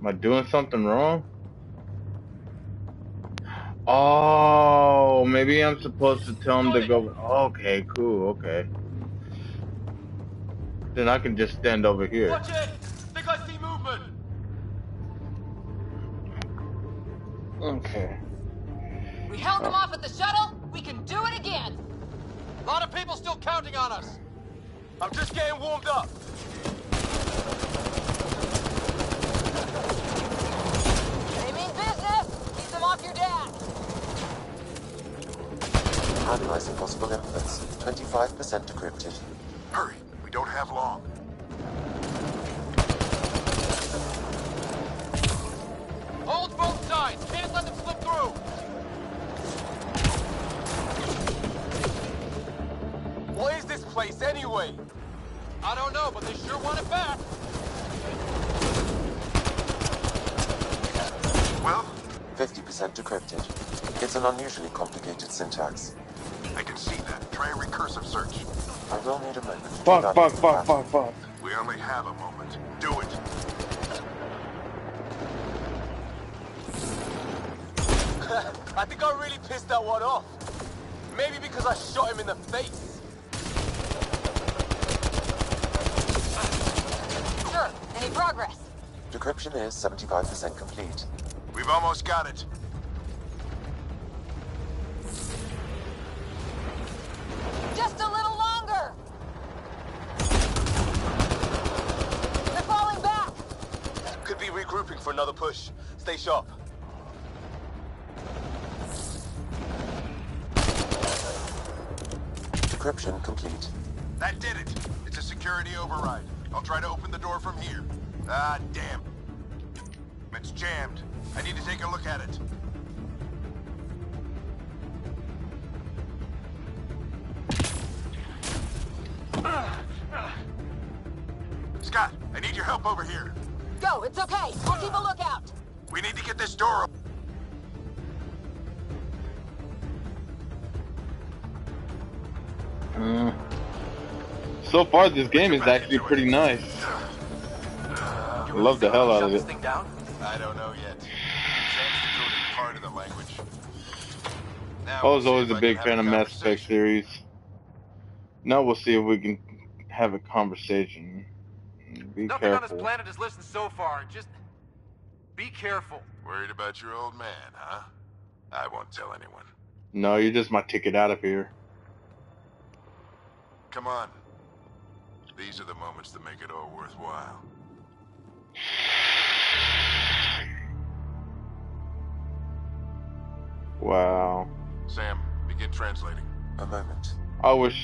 Am I doing something wrong? Oh, maybe I'm supposed to tell him to go. Okay, cool, okay. Then I can just stand over here. Watch it! Think I see movement! Okay. We held them off at the shuttle. We can do it again. A lot of people still counting on us. I'm just getting warmed up. They mean business. Keep them off your dad. Analyzing possible inputs. 25% decrypted. Hurry, we don't have long. Hold both sides. Can't let them slip through. What is this place anyway? I don't know, but they sure want it back. Well? 50% decrypted. It's an unusually complicated syntax. I can see that. Try a recursive search. I will need a moment. Fuck. We only have a moment. Do it. I think I really pissed that one off. Maybe because I shot him in the face. Sure. Any progress? Decryption is 75% complete. We've almost got it. push. Stay sharp. Decryption complete. That did it. It's a security override. I'll try to open the door from here. Ah, damn. It's jammed. I need to take a look at it. Scott, I need your help over here. Go, it's okay. I'll keep a lookout. We need to get this door open. So far, this game is actually pretty nice. I love the hell out of it. I don't know yet. Sam's decoded part of the language. Now I was always a big fan of Mass Effect series. Now we'll see if we can have a conversation. Be Nothing on this careful. planet is listened so far. Just be careful. Worried about your old man, huh? I won't tell anyone. No, you're just my ticket out of here. Come on. These are the moments that make it all worthwhile. Wow. Sam, begin translating. A moment. I wish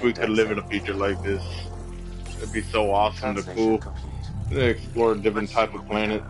we could live in a future like this. It'd be so awesome to cool. To explore different type of planets.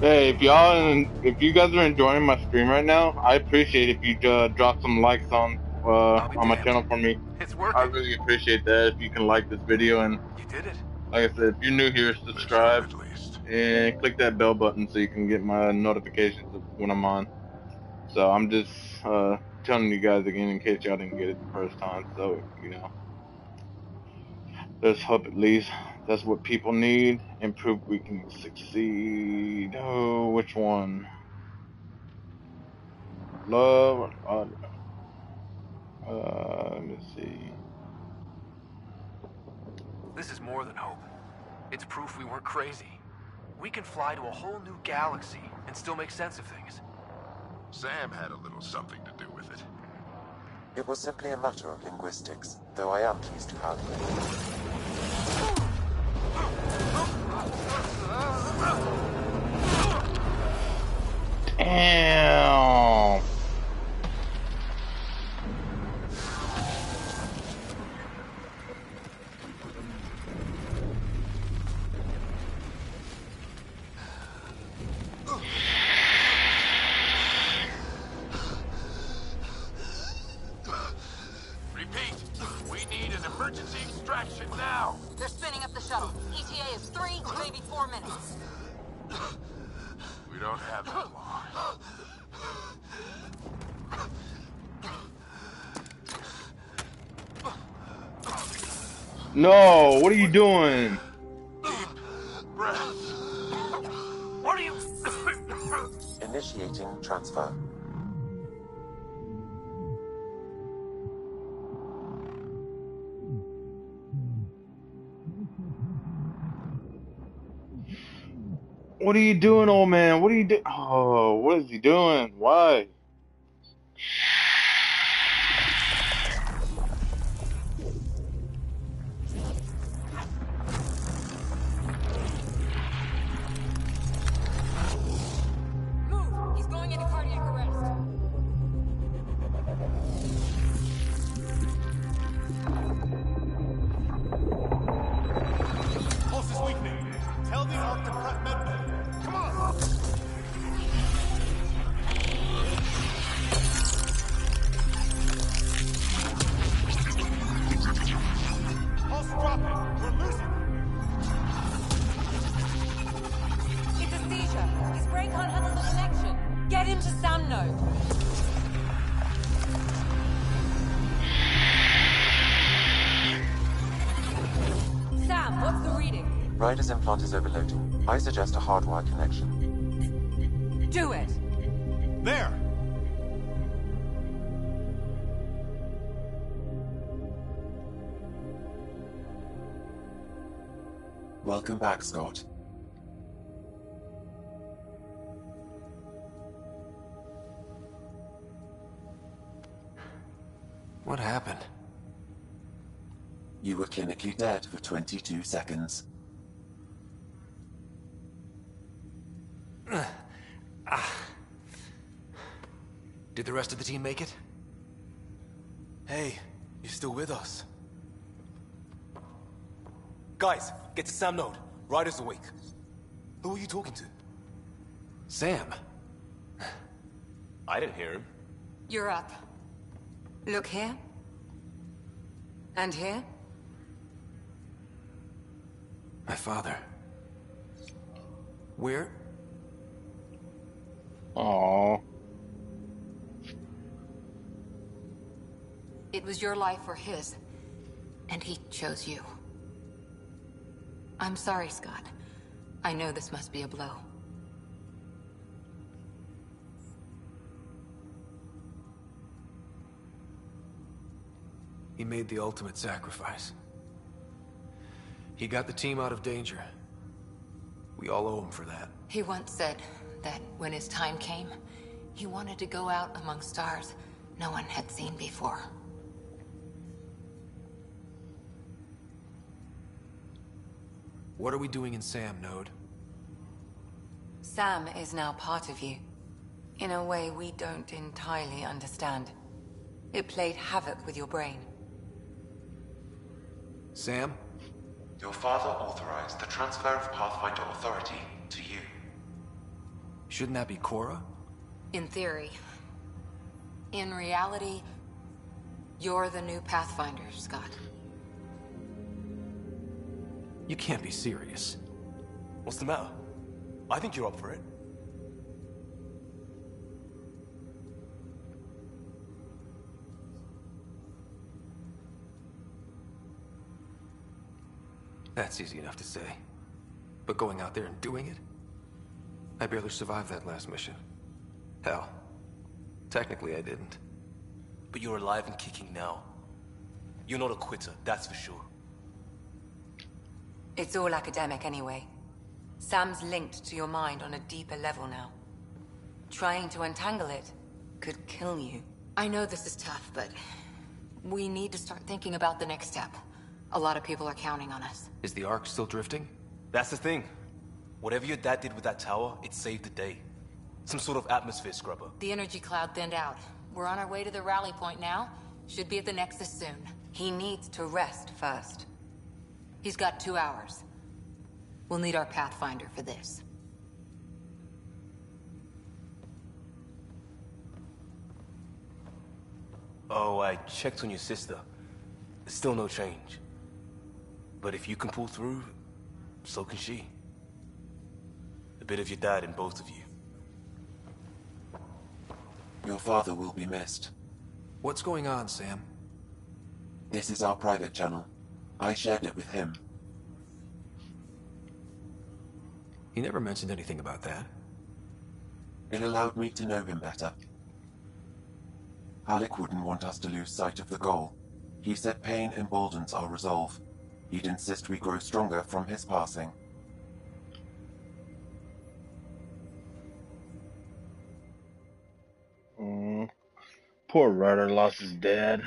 Hey, if you guys are enjoying my stream right now, I appreciate if you drop some likes on my channel for me. It's working. I really appreciate that. If you can like this video, and You did it. like I said, if you're new here, subscribe and click that bell button so you can get my notifications when I'm on. So I'm just telling you guys again in case y'all didn't get it the first time. So you know, there's hope at least. That's what people need. Improve, we can succeed. Oh, which one? Love. Let me see. This is more than hope. It's proof we weren't crazy. We can fly to a whole new galaxy and still make sense of things. Sam had a little something to do with it. It was simply a matter of linguistics, though I am pleased to have Damn. Repeat, we need an emergency extraction now. They're spinning up the shuttle. ETA is 3, maybe 4 minutes. We don't have that long. No, what are you doing? What are you? Initiating transfer. What are you doing, old man? What are you doing? Oh, what is he doing? Why? Move! He's going into cardiac arrest. Pulse is weakening. Tell the ARC to prep medbay. Come on! Ryder's implant is overloading. I suggest a hardwire connection. Do it! There! Welcome back, Scott. What happened? You were clinically dead for 22 seconds. Did the rest of the team make it? Hey, you're still with us. Guys, get to Sam Node. Ryder's awake. Who are you talking to? Sam. I didn't hear him. You're up. Look here. And here. My father. Where? Aww. It was your life or his, and he chose you. I'm sorry, Scott. I know this must be a blow. He made the ultimate sacrifice. He got the team out of danger. We all owe him for that. He once said that when his time came, he wanted to go out among stars no one had seen before. What are we doing in Sam, Node? Sam is now part of you. In a way we don't entirely understand. It played havoc with your brain. Sam? Your father authorized the transfer of Pathfinder authority to you. Shouldn't that be Cora? In theory. In reality, you're the new Pathfinder, Scott. You can't be serious. What's the matter? I think you're up for it. That's easy enough to say. But going out there and doing it? I barely survived that last mission. Hell, technically I didn't. But you're alive and kicking now. You're not a quitter, that's for sure. It's all academic anyway. Sam's linked to your mind on a deeper level now. Trying to untangle it could kill you. I know this is tough, but we need to start thinking about the next step. A lot of people are counting on us. Is the Ark still drifting? That's the thing. Whatever your dad did with that tower, it saved the day. Some sort of atmosphere scrubber. The energy cloud thinned out. We're on our way to the rally point now. Should be at the Nexus soon. He needs to rest first. He's got 2 hours. We'll need our Pathfinder for this. Oh, I checked on your sister. Still no change. But if you can pull through, so can she. A bit of your dad in both of you. Your father will be missed. What's going on, Sam? This is our private channel. I shared it with him. He never mentioned anything about that. It allowed me to know him better. Alec wouldn't want us to lose sight of the goal. He said pain emboldens our resolve. He'd insist we grow stronger from his passing. Poor Ryder lost his dad.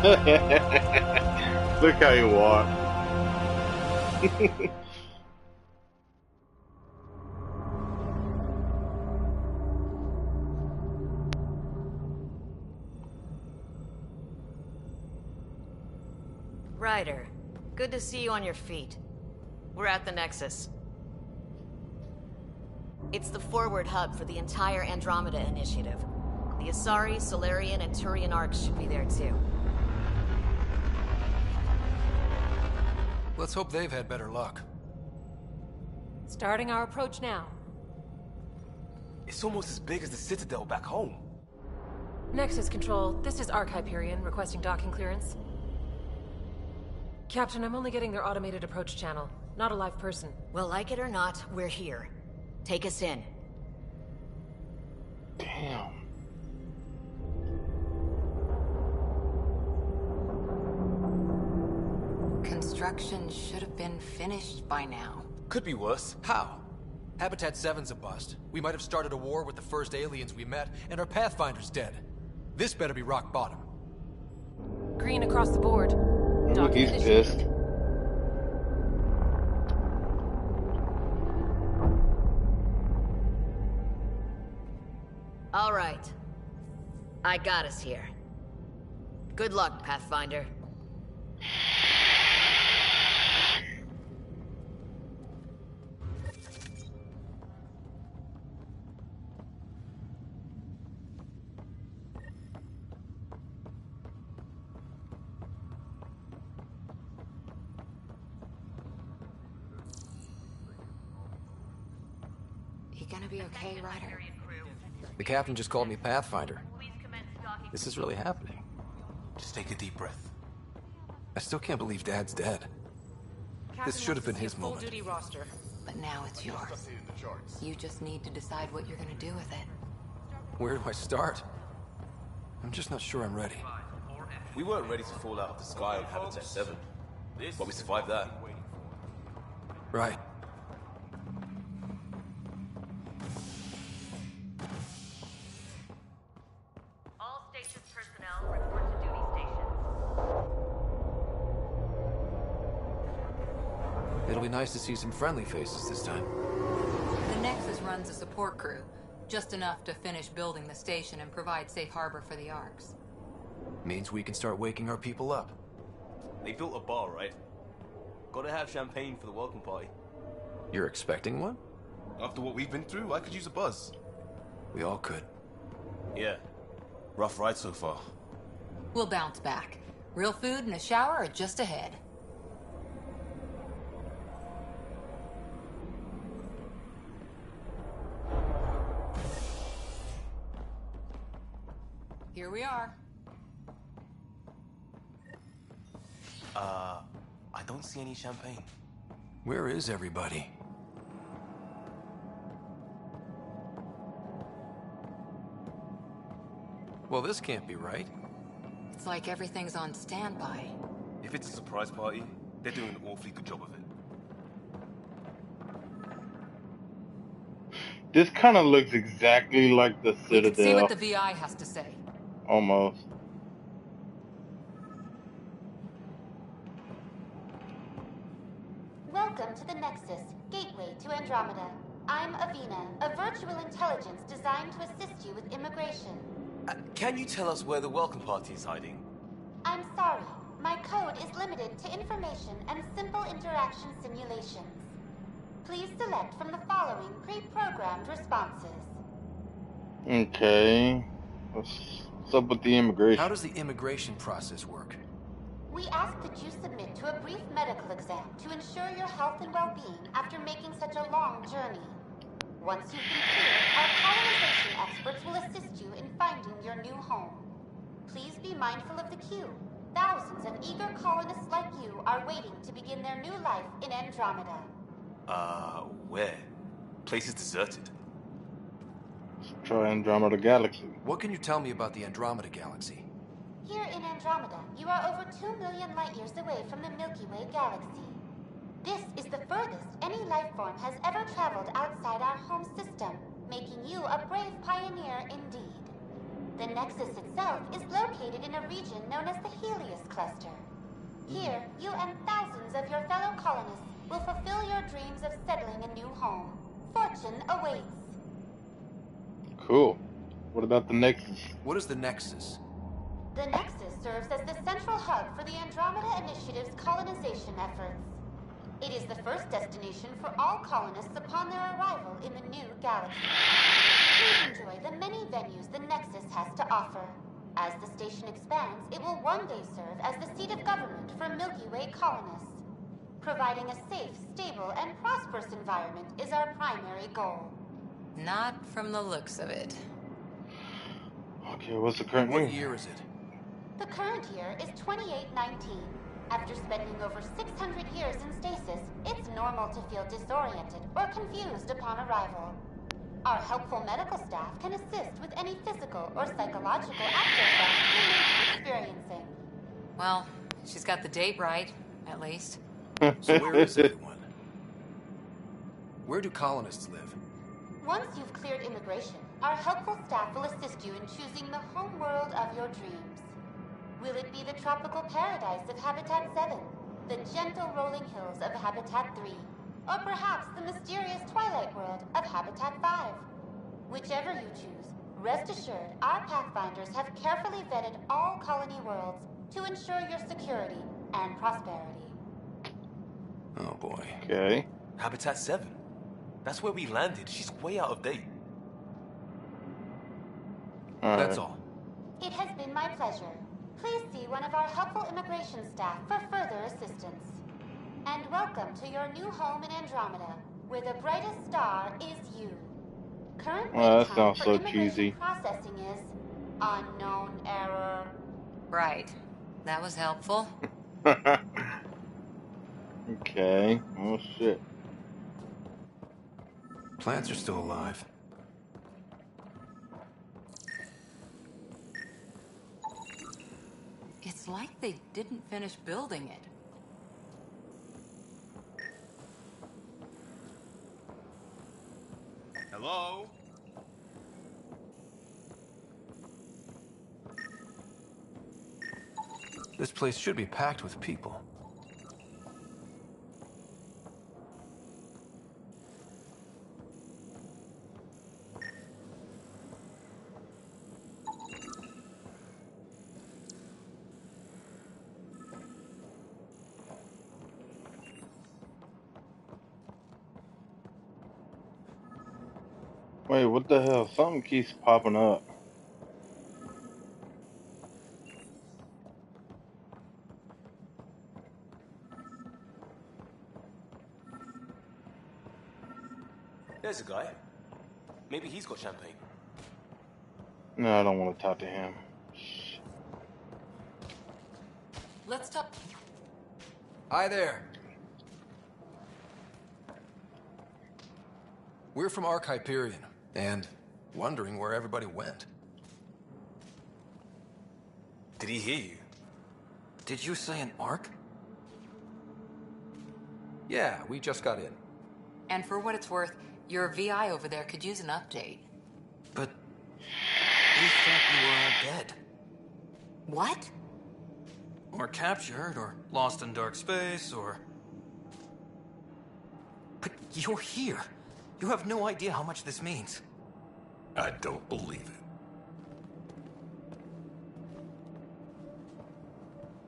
Look how you walk. Ryder, good to see you on your feet. We're at the Nexus. It's the forward hub for the entire Andromeda initiative. The Asari, Solarian, and Turian arcs should be there too. Let's hope they've had better luck. Starting our approach now. It's almost as big as the Citadel back home. Nexus Control, this is Arc Hyperion requesting docking clearance. Captain, I'm only getting their automated approach channel, not a live person. Well, like it or not, we're here. Take us in. Damn. Construction should have been finished by now. Could be worse. How? Habitat 7's a bust. We might have started a war with the first aliens we met, and our Pathfinder's dead. This better be rock bottom. Green across the board. Look, he's pissed. All right. I got us here. Good luck, Pathfinder. You gonna be okay, Ryder? The captain just called me Pathfinder. This is really happening. Just take a deep breath. I still can't believe Dad's dead. This should have been his moment. Full-duty roster. But now it's yours. You just need to decide what you're gonna do with it. Where do I start? I'm just not sure I'm ready. We weren't ready to fall out of the sky on Habitat 7, but we survived that. Right. All station personnel report to duty stations. It'll be nice to see some friendly faces this time. The Nexus runs a support crew, just enough to finish building the station and provide safe harbor for the Arks. Means we can start waking our people up. They built a bar, right? Gotta have champagne for the welcome party. You're expecting one? After what we've been through, I could use a buzz. We all could. Yeah. Rough ride so far. We'll bounce back. Real food and a shower are just ahead. Here we are. I don't see any champagne. Where is everybody? Well, this can't be right. It's like everything's on standby. If it's a surprise party, they're doing an awfully good job of it. This kind of looks exactly like the We can see Citadel. what the VI has to say. Almost. Welcome to the Nexus, gateway to Andromeda. I'm Avina, a virtual intelligence designed to assist you with immigration. Can you tell us where the welcome party is hiding? I'm sorry, my code is limited to information and simple interaction simulations. Please select from the following pre-programmed responses. Okay. What's up with the immigration? How does the immigration process work? We ask that you submit to a brief medical exam to ensure your health and well-being after making such a long journey. Once you've been cleared, our colonization experts will assist you in finding your new home. Please be mindful of the queue. Thousands of eager colonists like you are waiting to begin their new life in Andromeda. Where? Place is deserted. Let's try Andromeda Galaxy. What can you tell me about the Andromeda Galaxy? Here in Andromeda, you are over 2 million light-years away from the Milky Way galaxy. This is the furthest any life form has ever traveled outside our home system, making you a brave pioneer indeed. The The Nexus itself is located in a region known as the Helios Cluster. Here, you and thousands of your fellow colonists will fulfill your dreams of settling a new home. Fortune awaits. Cool. What about the Nexus? What is the Nexus? The Nexus serves as the central hub for the Andromeda Initiative's colonization efforts. It is the first destination for all colonists upon their arrival in the new galaxy. Please enjoy the many venues the Nexus has to offer. As the station expands, it will one day serve as the seat of government for Milky Way colonists. Providing a safe, stable, and prosperous environment is our primary goal. Not from the looks of it. Okay, what's the current What year is it? The current year is 2819. After spending over 600 years in stasis, it's normal to feel disoriented or confused upon arrival. Our helpful medical staff can assist with any physical or psychological aftereffects you may be experiencing. Well, she's got the date right, at least. So where is everyone? Where do colonists live? Once you've cleared immigration, our helpful staff will assist you in choosing the home world of your dreams. Will it be the tropical paradise of Habitat 7, the gentle rolling hills of Habitat 3, or perhaps the mysterious twilight world of Habitat 5? Whichever you choose, rest assured our Pathfinders have carefully vetted all colony worlds to ensure your security and prosperity. Oh boy. Okay. Habitat 7. That's where we landed. She's way out of date. That's all. It has been my pleasure. Please see one of our helpful immigration staff for further assistance. And welcome to your new home in Andromeda, where the brightest star is you. Current wait That time sounds for so immigration cheesy. processing is unknown error. Right. That was helpful. Okay. Oh shit. Plants are still alive. It's like they didn't finish building it. Hello? This place should be packed with people. Wait, what the hell? Something keeps popping up. There's a guy. Maybe he's got champagne. No, I don't want to talk to him. Let's stop. Hi there. We're from Ark Hyperion, and wondering where everybody went. Did he hear you? Did you say an Ark? Yeah, we just got in. And for what it's worth, your VI over there could use an update. But we thought you were all dead. What? Or captured, or lost in dark space, or... But you're here. You have no idea how much this means. I don't believe it.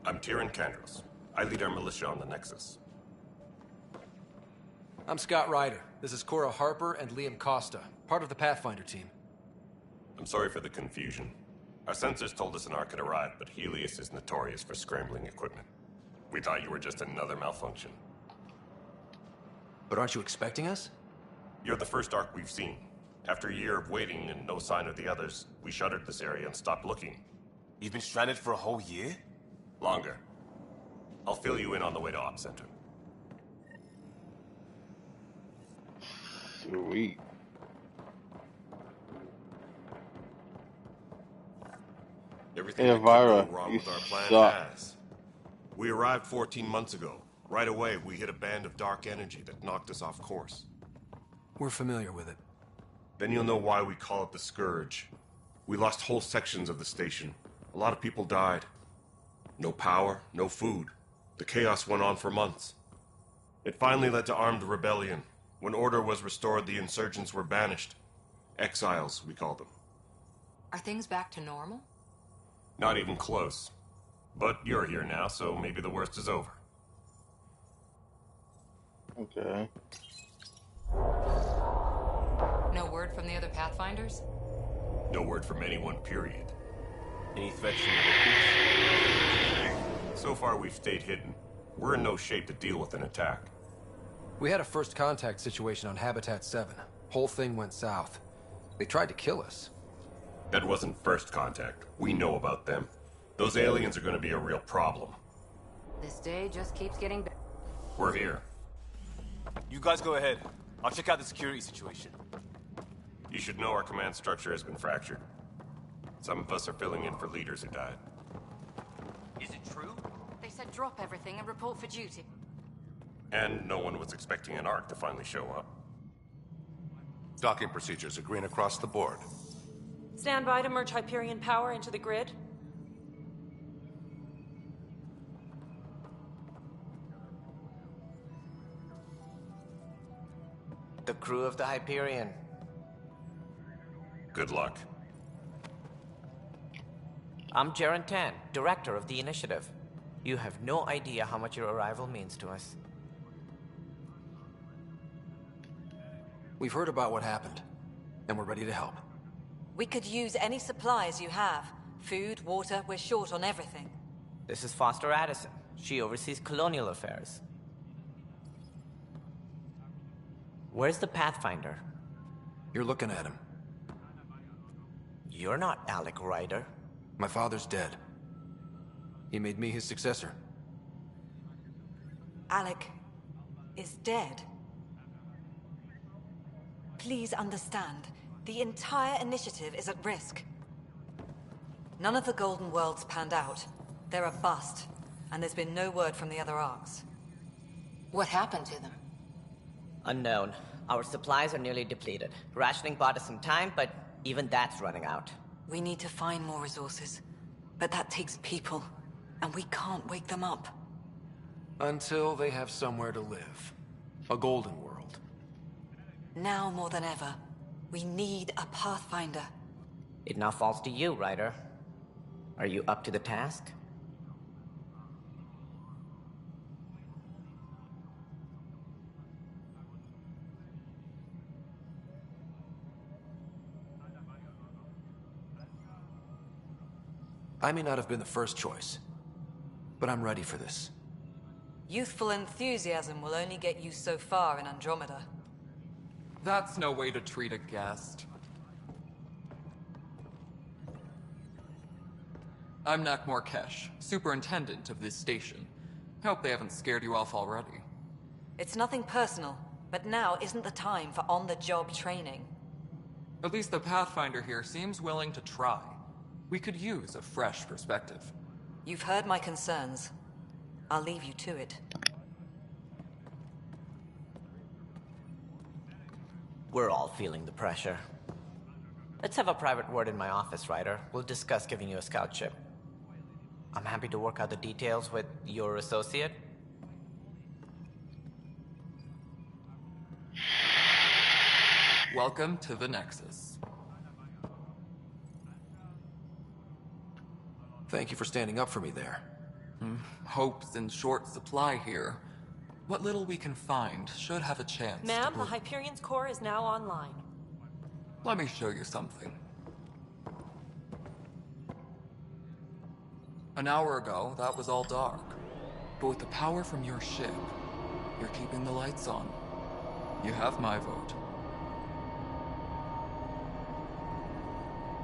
I'm Tyrion Kandros. I lead our militia on the Nexus. I'm Scott Ryder. This is Cora Harper and Liam Costa, part of the Pathfinder team. I'm sorry for the confusion. Our sensors told us an Ark had arrived, but Helios is notorious for scrambling equipment. We thought you were just another malfunction. But aren't you expecting us? You're the first Ark we've seen. After a year of waiting and no sign of the others, we shuttered this area and stopped looking. You've been stranded for a whole year? Longer. I'll fill you in on the way to Op Center. Sweet. Everything Hey, that could go Elvira, wrong you with our plan suck. has. We arrived 14 months ago. Right away, we hit a band of dark energy that knocked us off course. We're familiar with it. Then you'll know why we call it the Scourge. We lost whole sections of the station. A lot of people died. No power, no food. The chaos went on for months. It finally led to armed rebellion. When order was restored, the insurgents were banished. Exiles, we call them. Are things back to normal? Not even close. But you're here now, so maybe the worst is over. Okay. No word from the other Pathfinders? No word from anyone, period. Any threats from the locals? So far, we've stayed hidden. We're in no shape to deal with an attack. We had a first contact situation on Habitat 7. Whole thing went south. They tried to kill us. That wasn't first contact. We know about them. Those aliens are going to be a real problem. This day just keeps getting better. We're here. You guys go ahead. I'll check out the security situation. You should know our command structure has been fractured. Some of us are filling in for leaders who died. Is it true? They said drop everything and report for duty. And no one was expecting an Ark to finally show up. Docking procedures are green across the board. Stand by to merge Hyperion power into the grid. The crew of the Hyperion. Good luck. I'm Jaren Tan, director of the initiative. You have no idea how much your arrival means to us. We've heard about what happened, and we're ready to help. We could use any supplies you have. Food, water, we're short on everything. This is Foster Addison. She oversees colonial affairs. Where's the Pathfinder? You're looking at him. You're not Alec Ryder. My father's dead. He made me his successor. Alec is dead. Please understand, the entire initiative is at risk. None of the Golden Worlds panned out. They're a bust, and there's been no word from the other arcs. What happened to them? Unknown. Our supplies are nearly depleted. Rationing bought us some time, but even that's running out. We need to find more resources, but that takes people, and we can't wake them up. Until they have somewhere to live. A golden world. Now more than ever, we need a Pathfinder. It now falls to you, Ryder. Are you up to the task? I may not have been the first choice, but I'm ready for this. Youthful enthusiasm will only get you so far in Andromeda. That's no way to treat a guest. I'm Nak Morkesh, superintendent of this station. Hope they haven't scared you off already. It's nothing personal, but now isn't the time for on-the-job training. At least the Pathfinder here seems willing to try. We could use a fresh perspective. You've heard my concerns. I'll leave you to it. We're all feeling the pressure. Let's have a private word in my office, Ryder. We'll discuss giving you a scout ship. I'm happy to work out the details with your associate. Welcome to the Nexus. Thank you for standing up for me there. Hope's in short supply here. What little we can find should have a chance. Ma'am, the Hyperion's core is now online. Let me show you something. An hour ago, that was all dark. But with the power from your ship, you're keeping the lights on. You have my vote.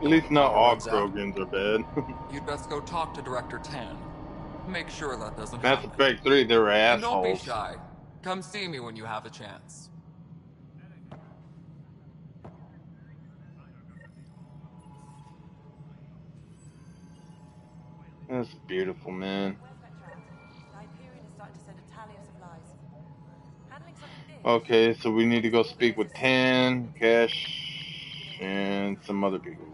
At least not all Krogans are bad. You'd best go talk to Director Tan. Make sure that doesn't Mass happen. Effect 3, they were And don't be assholes. shy. Come see me when you have a chance. That's beautiful, man. Okay, so we need to go speak with Tan, Cash, and some other people.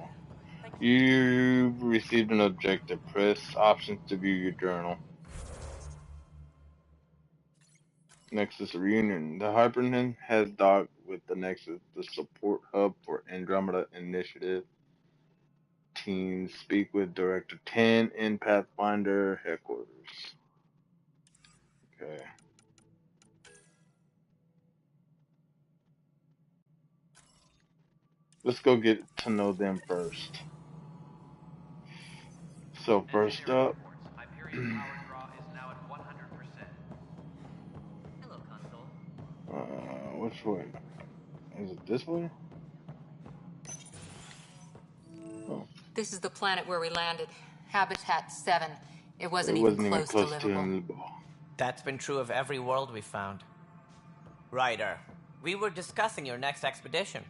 You've received an objective. Press options to view your journal. Nexus reunion. The Hyperman has docked with the Nexus, the support hub for Andromeda Initiative. Teams speak with Director 10 in Pathfinder headquarters. Okay. Let's go get to know them first. So first up, which way? Is it this way? Oh. This is the planet where we landed. Habitat 7. It wasn't, It even wasn't close to livable. That's been true of every world we found. Ryder, we were discussing your next expedition.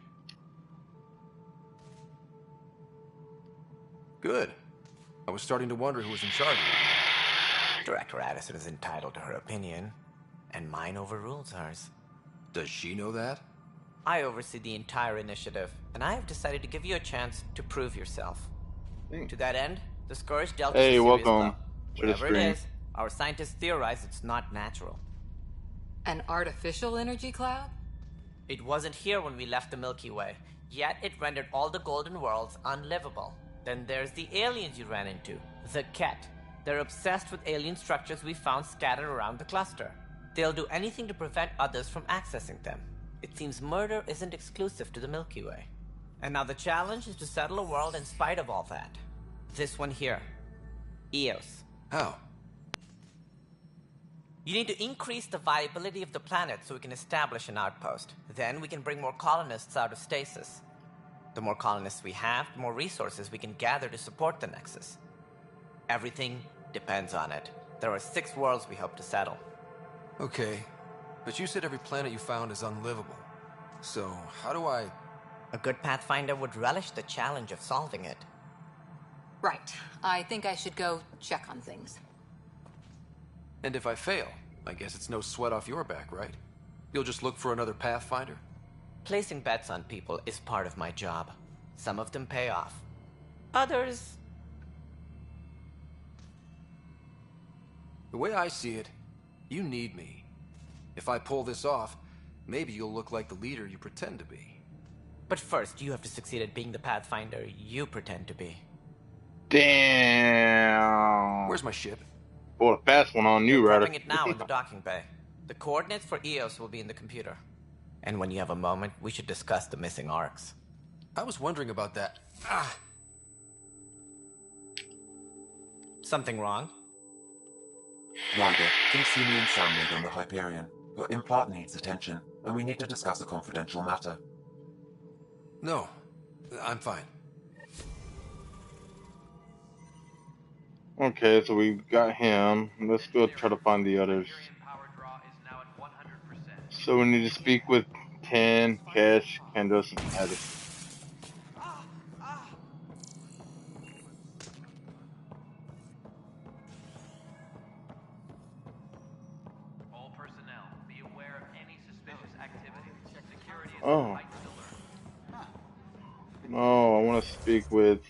Good. I was starting to wonder who was in charge of it. Director Addison is entitled to her opinion, and mine overrules hers. Does she know that? I oversee the entire initiative, and I have decided to give you a chance to prove yourself. To that end, the Scourge dealt us a serious welcome blow. to the Whatever it stream. is, our scientists theorize it's not natural. An artificial energy cloud? It wasn't here when we left the Milky Way, yet it rendered all the golden worlds unlivable. Then there's the aliens you ran into, the Ket. They're obsessed with alien structures we found scattered around the cluster. They'll do anything to prevent others from accessing them. It seems murder isn't exclusive to the Milky Way. And now the challenge is to settle a world in spite of all that. This one here. Eos. How? You need to increase the viability of the planet so we can establish an outpost. Then we can bring more colonists out of stasis. The more colonists we have, the more resources we can gather to support the Nexus. Everything depends on it. There are 6 worlds we hope to settle. Okay, but you said every planet you found is unlivable. So, how do I... A good Pathfinder would relish the challenge of solving it. Right. I think I should go check on things. And if I fail, I guess it's no sweat off your back, right? You'll just look for another Pathfinder? Placing bets on people is part of my job. Some of them pay off. Others... The way I see it, you need me. If I pull this off, maybe you'll look like the leader you pretend to be. But first, you have to succeed at being the Pathfinder you pretend to be. Damn. Where's my ship? Pulled a fast one on you, Ryder. Prepping it now in the docking bay. The coordinates for Eos will be in the computer. And when you have a moment, we should discuss the missing arcs. I was wondering about that. Something wrong? Ryder, please see me and Sam on the Hyperion. Your implant needs attention, and we need to discuss a confidential matter. No, I'm fine. Okay, so we got him. Let's go try to find the others. So we need to speak with 10, Cash, Candace, and Addison. All personnel, be aware of any suspicious activity. Security is Oh. heightened alert. No, I want to speak with...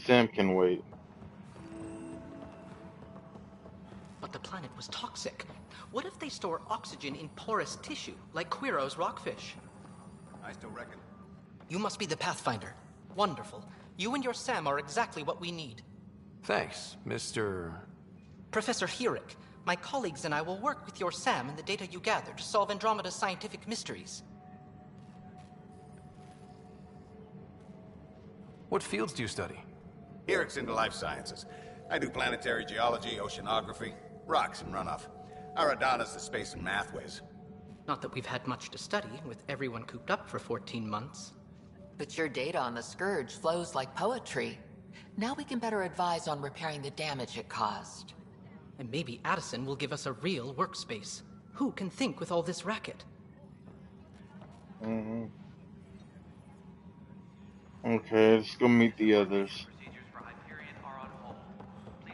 Sam can wait. But the planet was toxic. What if they store oxygen in porous tissue, like Quiro's rockfish? I still reckon. You must be the Pathfinder. Wonderful. You and your Sam are exactly what we need. Thanks, Mr... Professor Herrick, my colleagues and I will work with your Sam and the data you gather to solve Andromeda's scientific mysteries. What fields do you study? Herrick's into life sciences. I do planetary geology, oceanography, rocks and runoff. Aradana's the space and math whiz. Not that we've had much to study, with everyone cooped up for 14 months. But your data on the Scourge flows like poetry. Now we can better advise on repairing the damage it caused. And maybe Addison will give us a real workspace. Who can think with all this racket? Okay, let's go meet the others.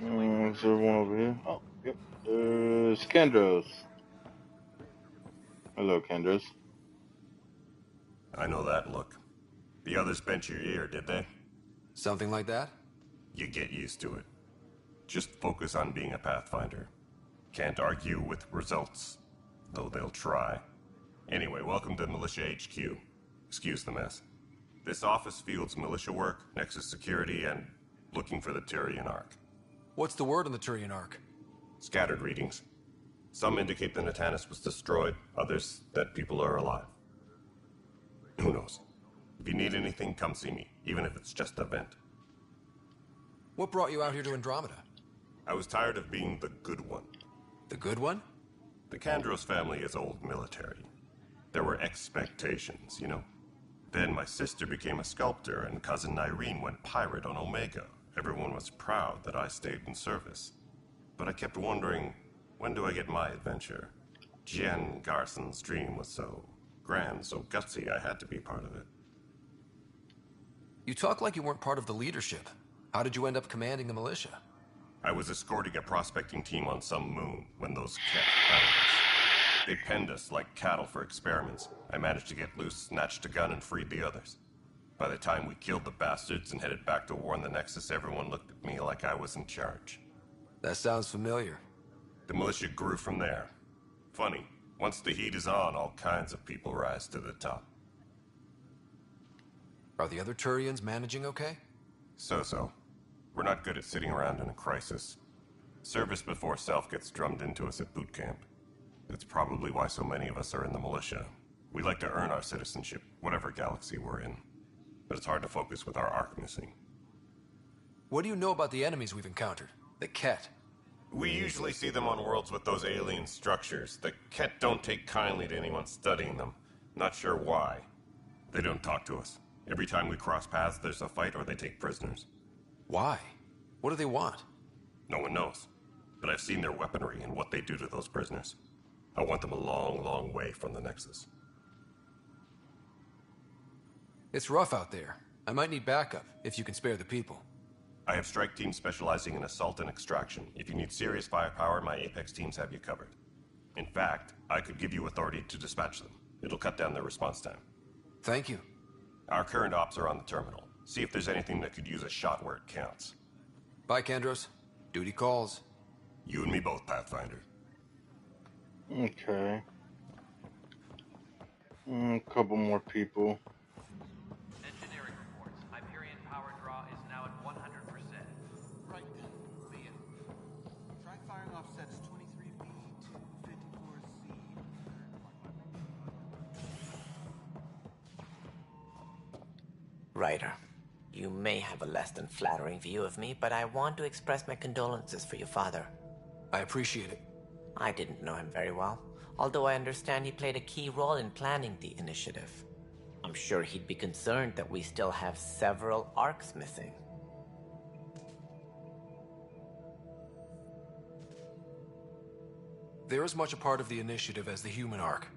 Is there one over here? Oh, yep. There's Kendros. Hello, Kendros. I know that look. The others bent your ear, did they? Something like that? You get used to it. Just focus on being a Pathfinder. Can't argue with results, though they'll try. Anyway, welcome to Militia HQ. Excuse the mess. This office fields militia work, Nexus security, and looking for the Turian Ark. What's the word on the Turian Ark? Scattered readings. Some indicate the Natanus was destroyed, others that people are alive. Who knows? If you need anything, come see me, even if it's just a vent. What brought you out here to Andromeda? I was tired of being the good one. The good one? The Kandros family is old military. There were expectations, you know. Then my sister became a sculptor and cousin Irene went pirate on Omega. Everyone was proud that I stayed in service. But I kept wondering, when do I get my adventure? Jen Garson's dream was so grand, so gutsy, I had to be part of it. You talk like you weren't part of the leadership. How did you end up commanding the militia? I was escorting a prospecting team on some moon when those Ket found us. They penned us like cattle for experiments. I managed to get loose, snatched a gun, and freed the others. By the time we killed the bastards and headed back to warn the Nexus, everyone looked at me like I was in charge. That sounds familiar. The militia grew from there. Funny, once the heat is on, all kinds of people rise to the top. Are the other Turians managing okay? So-so. We're not good at sitting around in a crisis. Service before self gets drummed into us at boot camp. That's probably why so many of us are in the militia. We like to earn our citizenship, whatever galaxy we're in. But it's hard to focus with our arc missing. What do you know about the enemies we've encountered? The Ket? We usually see them on worlds with those alien structures. The Ket don't take kindly to anyone studying them. Not sure why. They don't talk to us. Every time we cross paths, there's a fight or they take prisoners. Why? What do they want? No one knows. But I've seen their weaponry and what they do to those prisoners. I want them a long, long way from the Nexus. It's rough out there. I might need backup, if you can spare the people. I have strike teams specializing in assault and extraction. If you need serious firepower, my Apex teams have you covered. In fact, I could give you authority to dispatch them. It'll cut down their response time. Thank you. Our current ops are on the terminal. See if there's anything that could use a shot where it counts. Bye, Kandros. Duty calls. You and me both, Pathfinder. Okay. A couple more people. Engineering reports. Hyperion power draw is now at 100%. Right then, Leah. Try firing off sets 23B to 54C. Ryder, you may have a less than flattering view of me, but I want to express my condolences for your father. I appreciate it. I didn't know him very well, although I understand he played a key role in planning the initiative. I'm sure he'd be concerned that we still have several arcs missing. They're as much a part of the initiative as the human arc.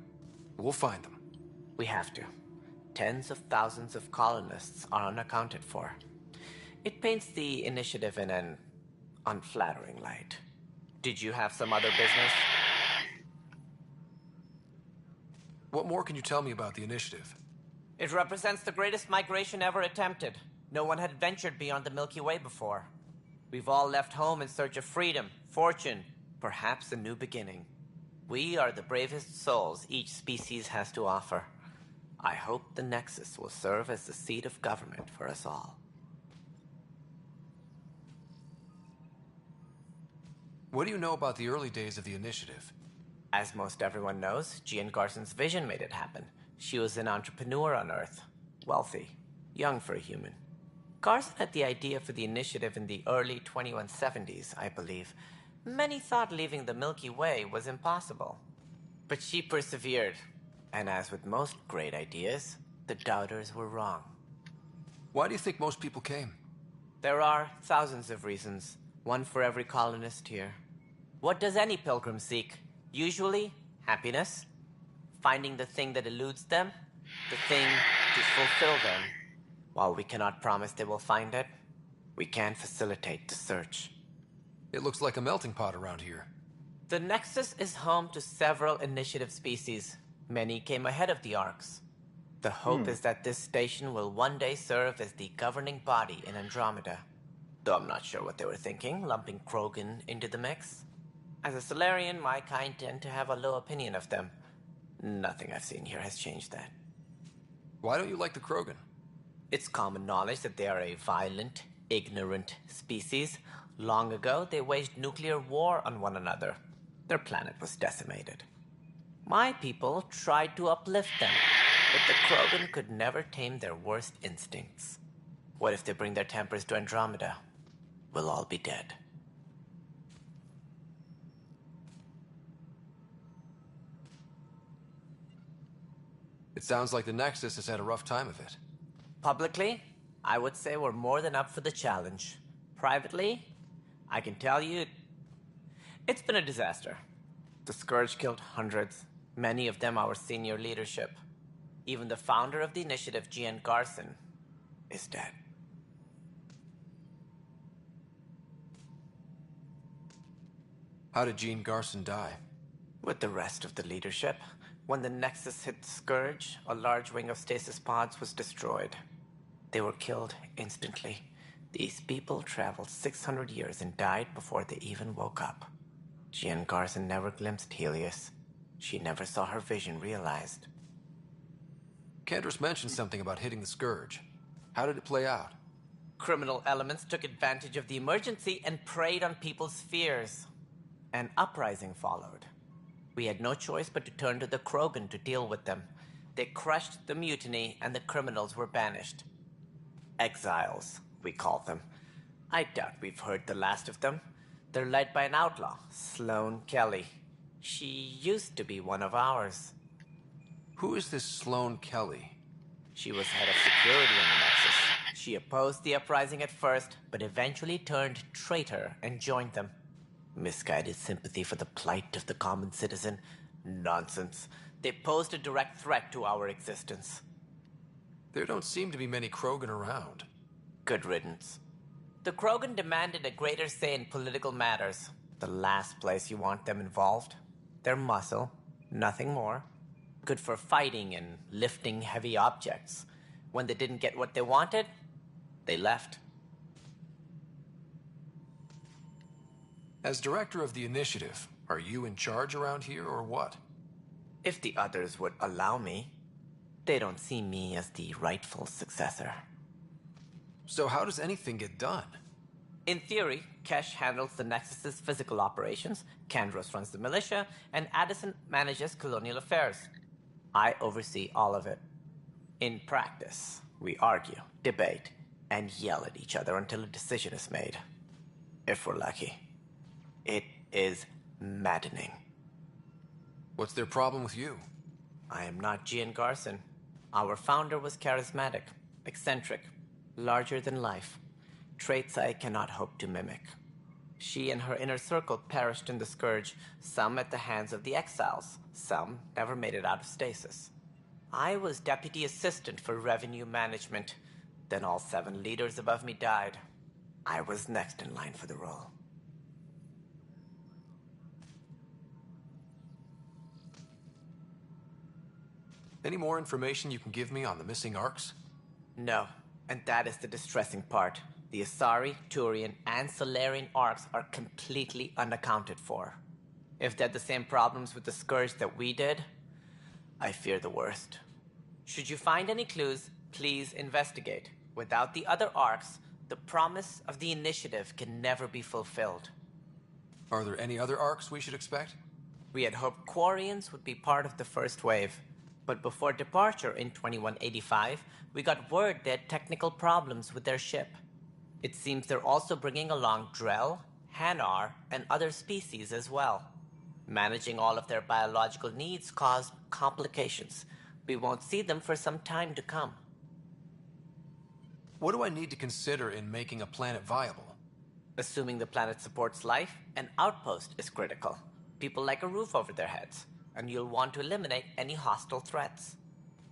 We'll find them. We have to. Tens of thousands of colonists are unaccounted for. It paints the initiative in an unflattering light. Did you have some other business? What more can you tell me about the initiative? It represents the greatest migration ever attempted. No one had ventured beyond the Milky Way before. We've all left home in search of freedom, fortune, perhaps a new beginning. We are the bravest souls each species has to offer. I hope the Nexus will serve as the seat of government for us all. What do you know about the early days of the initiative? As most everyone knows, Jean Garson's vision made it happen. She was an entrepreneur on Earth. Wealthy. Young for a human. Garson had the idea for the initiative in the early 2170s, I believe. Many thought leaving the Milky Way was impossible. But she persevered. And as with most great ideas, the doubters were wrong. Why do you think most people came? There are thousands of reasons, one for every colonist here. What does any pilgrim seek? Usually, happiness. Finding the thing that eludes them, the thing to fulfill them. While we cannot promise they will find it, we can facilitate the search. It looks like a melting pot around here. The Nexus is home to several initiative species. Many came ahead of the Arks. The hope is that this station will one day serve as the governing body in Andromeda. Though I'm not sure what they were thinking, lumping Krogan into the mix. As a Solarian, my kind tend to have a low opinion of them. Nothing I've seen here has changed that. Why don't you like the Krogan? It's common knowledge that they are a violent, ignorant species. Long ago, they waged nuclear war on one another. Their planet was decimated. My people tried to uplift them, but the Krogan could never tame their worst instincts. What if they bring their tempers to Andromeda? We'll all be dead. It sounds like the Nexus has had a rough time of it. Publicly, I would say we're more than up for the challenge. Privately, I can tell you, it's been a disaster. The Scourge killed hundreds, many of them our senior leadership. Even the founder of the initiative, Gian Garson, is dead. How did Gene Garson die? With the rest of the leadership. When the Nexus hit the Scourge, a large wing of stasis pods was destroyed. They were killed instantly. These people traveled 600 years and died before they even woke up. Gian Garson never glimpsed Helios. She never saw her vision realized. Candra's mentioned something about hitting the Scourge. How did it play out? Criminal elements took advantage of the emergency and preyed on people's fears. An uprising followed. We had no choice but to turn to the Krogan to deal with them. They crushed the mutiny and the criminals were banished. Exiles, we call them. I doubt we've heard the last of them. They're led by an outlaw, Sloane Kelly. She used to be one of ours. Who is this Sloane Kelly? She was head of security in the Nexus. She opposed the uprising at first, but eventually turned traitor and joined them. Misguided sympathy for the plight of the common citizen? Nonsense. They posed a direct threat to our existence. There don't seem to be many Krogan around. Good riddance. The Krogan demanded a greater say in political matters. The last place you want them involved. They're muscle, nothing more. Good for fighting and lifting heavy objects. When they didn't get what they wanted, they left. As director of the initiative, are you in charge around here or what? If the others would allow me. They don't see me as the rightful successor. So how does anything get done? In theory, Kesh handles the Nexus's physical operations, Kandros runs the militia, and Addison manages colonial affairs. I oversee all of it. In practice, we argue, debate, and yell at each other until a decision is made. If we're lucky. It is maddening. What's their problem with you? I am not Gian Garson. Our founder was charismatic, eccentric, larger than life. Traits I cannot hope to mimic. She and her inner circle perished in the Scourge, some at the hands of the exiles, some never made it out of stasis. I was deputy assistant for revenue management. Then all 7 leaders above me died. I was next in line for the role. Any more information you can give me on the missing Arks? No, and that is the distressing part. The Asari, Turian, and Solarian Arks are completely unaccounted for. If they had the same problems with the Scourge that we did, I fear the worst. Should you find any clues, please investigate. Without the other Arks, the promise of the initiative can never be fulfilled. Are there any other Arks we should expect? We had hoped Quarians would be part of the first wave. But before departure in 2185, we got word they had technical problems with their ship. It seems they're also bringing along Drell, Hanar, and other species as well. Managing all of their biological needs caused complications. We won't see them for some time to come. What do I need to consider in making a planet viable? Assuming the planet supports life, an outpost is critical. People like a roof over their heads. And you'll want to eliminate any hostile threats.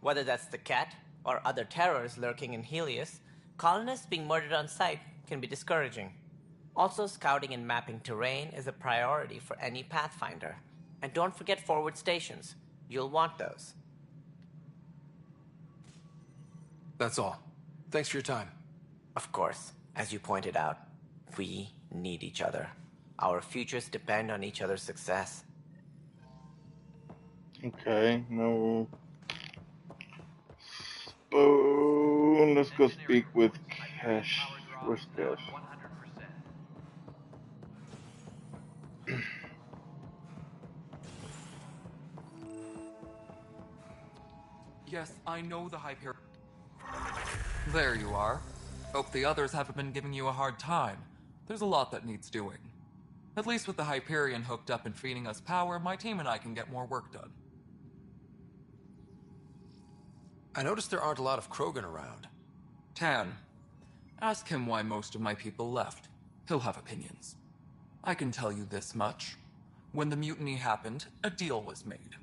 Whether that's the Cat or other terrors lurking in Helios, colonists being murdered on sight can be discouraging. Also, scouting and mapping terrain is a priority for any Pathfinder. And don't forget forward stations. You'll want those. That's all. Thanks for your time. Of course, as you pointed out, we need each other. Our futures depend on each other's success. Okay, no. Oh, let's go speak with Cash. Where's Cash? Yes, I know the Hyperion. There you are. Hope the others haven't been giving you a hard time. There's a lot that needs doing. At least with the Hyperion hooked up and feeding us power, my team and I can get more work done. I noticed there aren't a lot of Krogan around. Tan. Ask him why most of my people left. He'll have opinions. I can tell you this much. When the mutiny happened, a deal was made.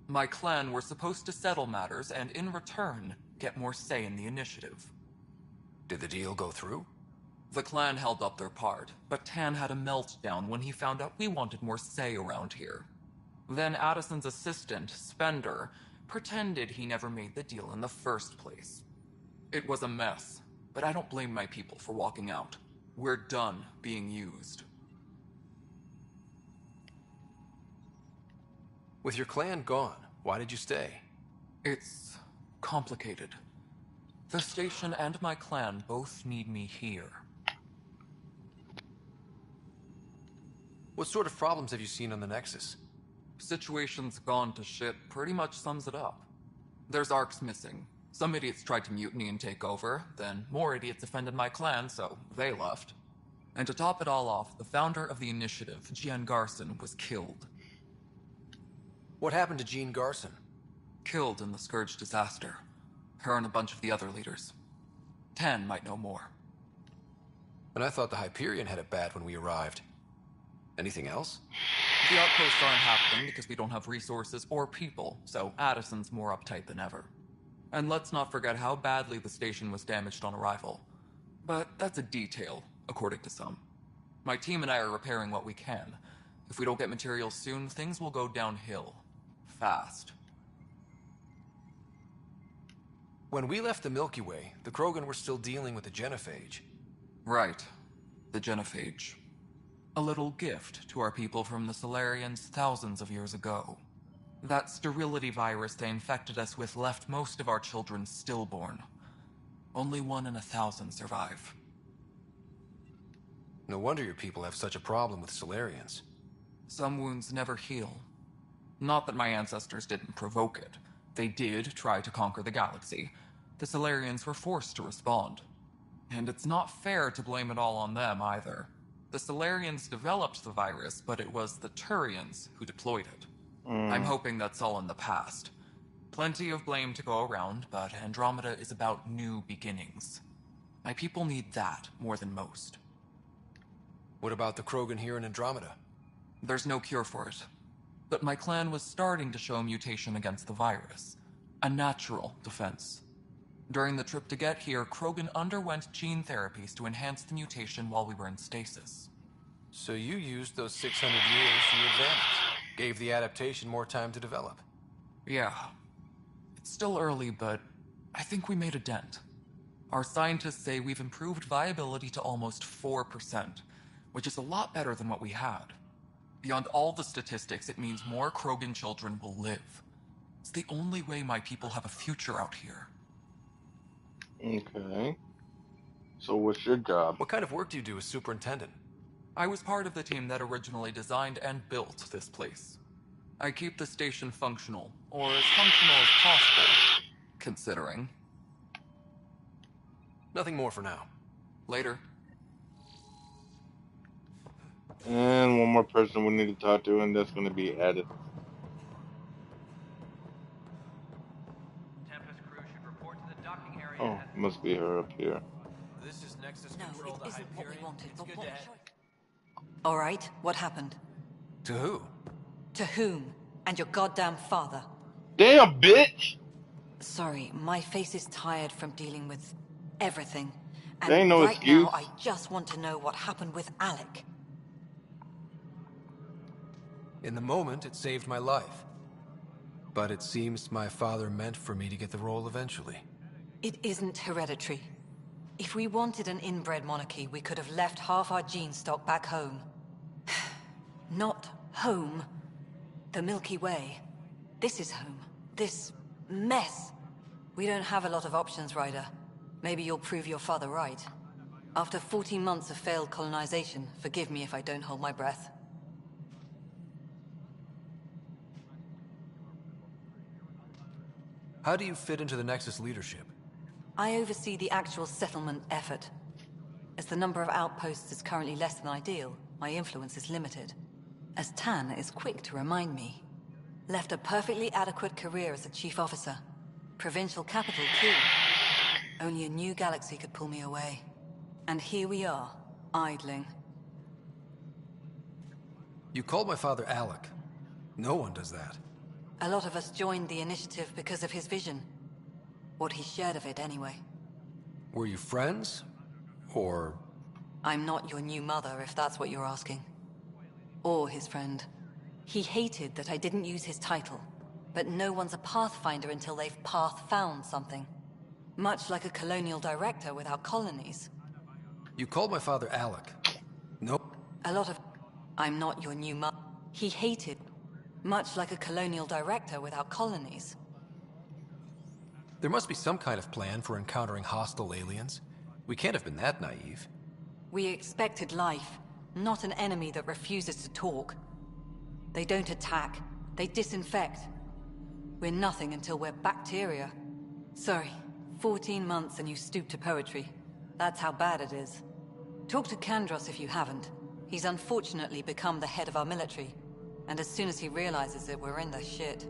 My clan were supposed to settle matters and, in return, get more say in the initiative. Did the deal go through? The clan held up their part, but Tan had a meltdown when he found out we wanted more say around here. Then Addison's assistant, Spender, pretended he never made the deal in the first place. It was a mess, but I don't blame my people for walking out. We're done being used. With your clan gone, why did you stay? It's complicated. The station and my clan both need me here. What sort of problems have you seen on the Nexus? Situation's gone to shit pretty much sums it up. There's arcs missing. Some idiots tried to mutiny and take over, then more idiots offended my clan, so they left. And to top it all off, the founder of the initiative, Jean Garson, was killed. What happened to Jean Garson? Killed in the Scourge disaster. Her and a bunch of the other leaders. Tan might know more. And I thought the Hyperion had it bad when we arrived. Anything else? The outposts aren't happening because we don't have resources or people, so Addison's more uptight than ever. And let's not forget how badly the station was damaged on arrival. But that's a detail, according to some. My team and I are repairing what we can. If we don't get materials soon, things will go downhill. Fast. When we left the Milky Way, the Krogan were still dealing with the genophage. Right. The genophage. A little gift to our people from the Solarians thousands of years ago. That sterility virus they infected us with left most of our children stillborn. Only 1 in 1,000 survive. No wonder your people have such a problem with Solarians. Some wounds never heal. Not that my ancestors didn't provoke it. They did try to conquer the galaxy. The Solarians were forced to respond. And it's not fair to blame it all on them either. The Solarians developed the virus, but it was the Turians who deployed it. I'm hoping that's all in the past. Plenty of blame to go around, but Andromeda is about new beginnings. My people need that more than most. What about the Krogan here in Andromeda? There's no cure for it. But my clan was starting to show a mutation against the virus. A natural defense. During the trip to get here, Krogan underwent gene therapies to enhance the mutation while we were in stasis. So you used those 600 years to your advantage. Gave the adaptation more time to develop. Yeah. It's still early, but I think we made a dent. Our scientists say we've improved viability to almost 4%, which is a lot better than what we had. Beyond all the statistics, it means more Krogan children will live. It's the only way my people have a future out here. Okay. So what's your job? What kind of work do you do as superintendent? I was part of the team that originally designed and built this place. I keep the station functional, or as functional as possible, considering. Nothing more for now. Later. And one more person we need to talk to, and that's going to be added. Tempest crew should report to the docking area. Oh, must be her up here. This is Nexus No, control it the isn't what we Hyperion. wanted, It's but good what to have... All right, what happened? To who? To whom? And your goddamn father. Damn, bitch! Sorry, my face is tired from dealing with everything. There ain't And no right excuse. now, I just want to know what happened with Alec. In the moment, it saved my life. But it seems my father meant for me to get the role eventually. It isn't hereditary. If we wanted an inbred monarchy, we could have left half our gene stock back home. Not home. The Milky Way. This is home. This mess. We don't have a lot of options, Ryder. Maybe you'll prove your father right. After 14 months of failed colonization, forgive me if I don't hold my breath. How do you fit into the Nexus leadership? I oversee the actual settlement effort. As the number of outposts is currently less than ideal, my influence is limited. As Tan is quick to remind me. Left a perfectly adequate career as a chief officer. Provincial capital, too. Only a new galaxy could pull me away. And here we are, idling. You called my father Alec. No one does that. A lot of us joined the initiative because of his vision. What he shared of it, anyway. Were you friends? Or... I'm not your new mother, if that's what you're asking. Or his friend. He hated that I didn't use his title. But no one's a pathfinder until they've path-found something. Much like a colonial director without colonies. You called my father Alec. Nope. A lot of... I'm not your new mother. He hated... Much like a colonial director without colonies. There must be some kind of plan for encountering hostile aliens. We can't have been that naive. We expected life, not an enemy that refuses to talk. They don't attack, they disinfect. We're nothing until we're bacteria. Sorry, 14 months and you stoop to poetry. That's how bad it is. Talk to Kandros if you haven't. He's unfortunately become the head of our military. And as soon as he realizes it, we're in the shit.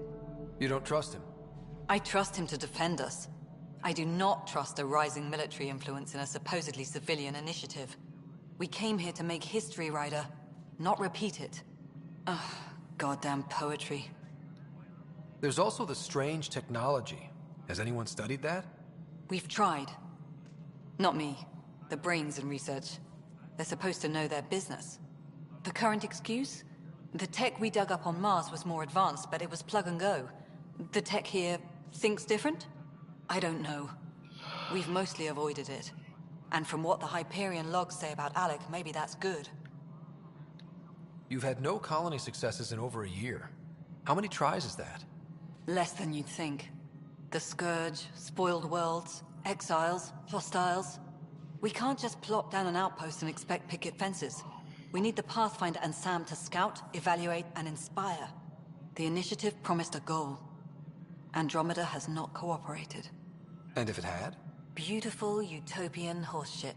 You don't trust him? I trust him to defend us. I do not trust a rising military influence in a supposedly civilian initiative. We came here to make history, Ryder, not repeat it. Ugh, goddamn poetry. There's also the strange technology. Has anyone studied that? We've tried. Not me. The brains in research. They're supposed to know their business. The current excuse? The tech we dug up on Mars was more advanced, but it was plug and go. The tech here thinks different? I don't know. We've mostly avoided it. And from what the Hyperion logs say about Alec, maybe that's good. You've had no colony successes in over a year. How many tries is that? Less than you'd think. The Scourge, spoiled worlds, exiles, hostiles. We can't just plop down an outpost and expect picket fences. We need the Pathfinder and Sam to scout, evaluate, and inspire. The initiative promised a goal. Andromeda has not cooperated. And if it had? Beautiful utopian horseshit.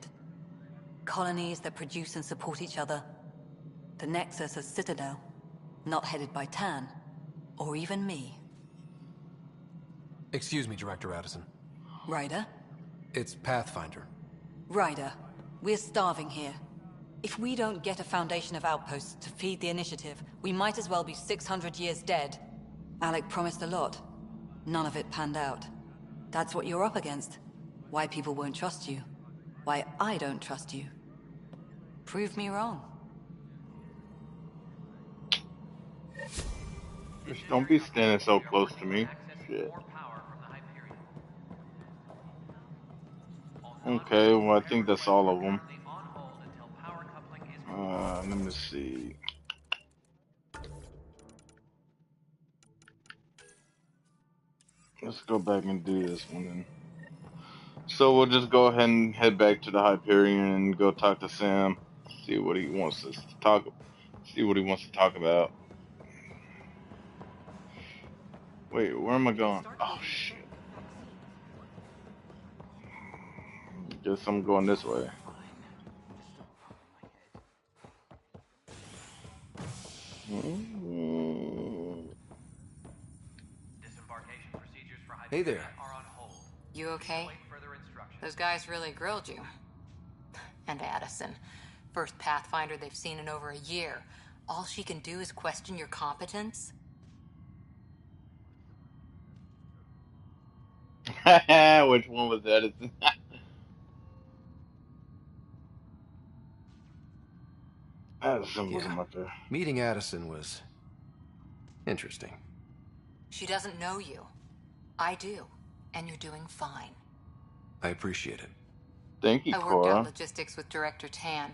Colonies that produce and support each other. The Nexus as Citadel. Not headed by Tan. Or even me. Excuse me, Director Addison. Ryder? It's Pathfinder. Ryder, we're starving here. If we don't get a foundation of outposts to feed the initiative, we might as well be 600 years dead. Alec promised a lot. None of it panned out. That's what you're up against. Why people won't trust you. Why I don't trust you. Prove me wrong. Just don't be standing so close to me. Shit. Okay, well I think that's all of them. Let me see. Let's go back and do this one then. So we'll just go ahead and head back to the Hyperion and go talk to Sam. See what he wants us to talk. See what he wants to talk about. Wait, where am I going? Oh shit. Guess I'm going this way. Hey there. You okay? Those guys really grilled you. And Addison. First Pathfinder they've seen in over a year. All she can do is question your competence? Which one was that? Addison wasn't up there. Meeting Addison was interesting. She doesn't know you. I do. And you're doing fine. I appreciate it. Thank you, I worked out Cora. logistics with Director Tan.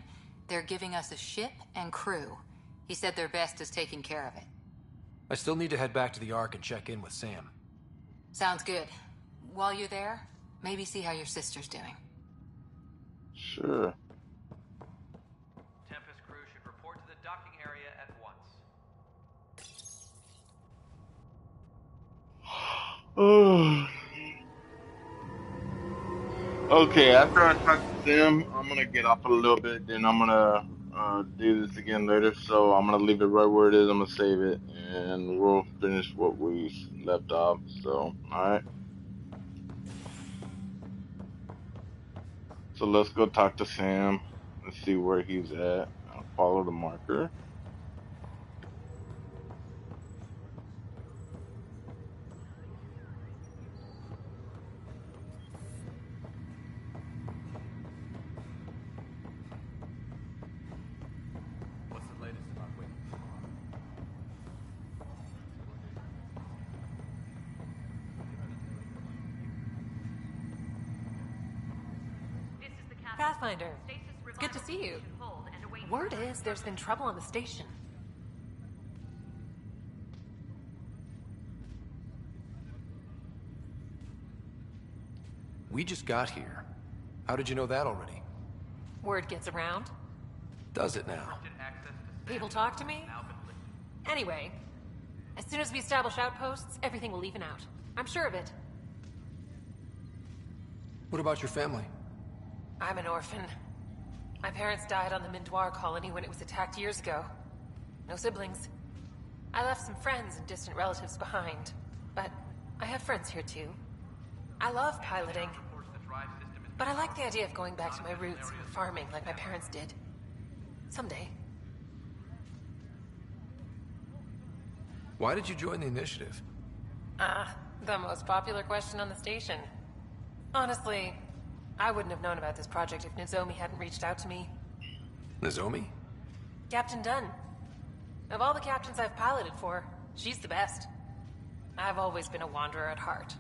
They're giving us a ship and crew. He said their best is taking care of it. I still need to head back to the Ark and check in with Sam. Sounds good. While you're there, maybe see how your sister's doing. Sure. Tempest crew should report to the docking area at once. Okay, after I talk to Sam, I'm gonna get off a little bit. Then I'm gonna do this again later. So I'm gonna leave it right where it is. I'm gonna save it, and we'll finish what we left off. So, all right. So let's go talk to Sam. Let's see where he's at. I'll follow the marker. What's the latest about Wing? Pathfinder, it's good to see you. Word is there's been trouble on the station. We just got here. How did you know that already? Word gets around. Does it now? People talk to me. Anyway, as soon as we establish outposts, everything will even out. I'm sure of it. What about your family? I'm an orphan. My parents died on the Mindoir colony when it was attacked years ago. No siblings. I left some friends and distant relatives behind, but I have friends here too. I love piloting, but I like the idea of going back to my roots and farming like my parents did. Someday. Why did you join the initiative? The most popular question on the station. Honestly, I wouldn't have known about this project if Nozomi hadn't reached out to me. Nozomi? Captain Dunn. Of all the captains I've piloted for, she's the best. I've always been a wanderer at heart.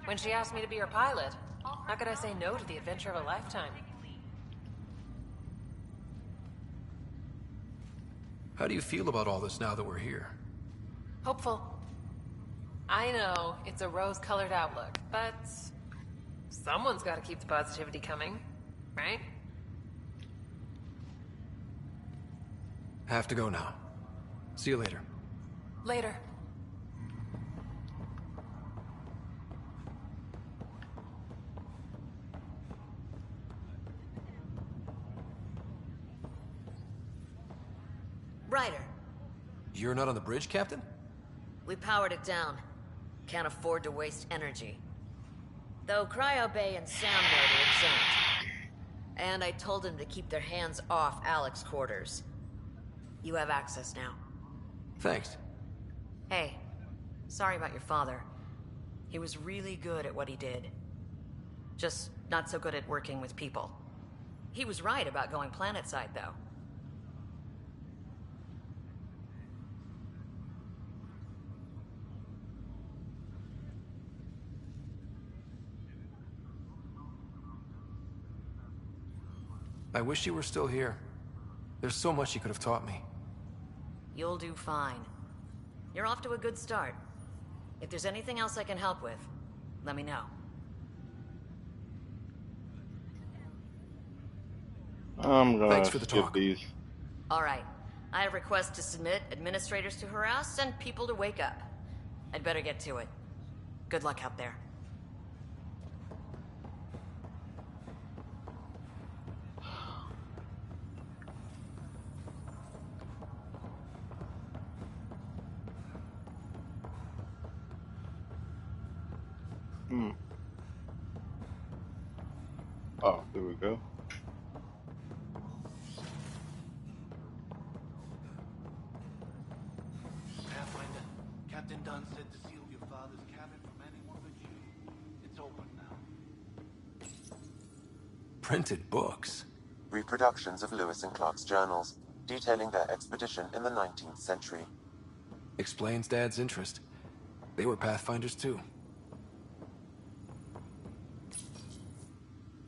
When she asked me to be her pilot, how could I say no to the adventure of a lifetime? How do you feel about all this now that we're here? Hopeful. I know, it's a rose-colored outlook, but someone's got to keep the positivity coming, right? Have to go now. See you later. Later. Ryder, You're not on the bridge, Captain? we powered it down. Can't afford to waste energy. Though Cryo Bay and Sam know they're exempt. And I told them to keep their hands off Alec's quarters. You have access now. Thanks. Hey, sorry about your father. He was really good at what he did. Just not so good at working with people. He was right about going planetside, though. I wish you were still here. There's so much you could have taught me. You'll do fine. You're off to a good start. If there's anything else I can help with, let me know. I'm gonna Thanks for the skip talk. these. All right. I have requests to submit, administrators to harass, and people to wake up. I'd better get to it. Good luck out there. Oh, there we go. Pathfinder, Captain Dunn said to seal your father's cabin from anyone but you. It's open now. Printed books. Reproductions of Lewis and Clark's journals. detailing their expedition in the 19th century. Explains Dad's interest. They were Pathfinders too.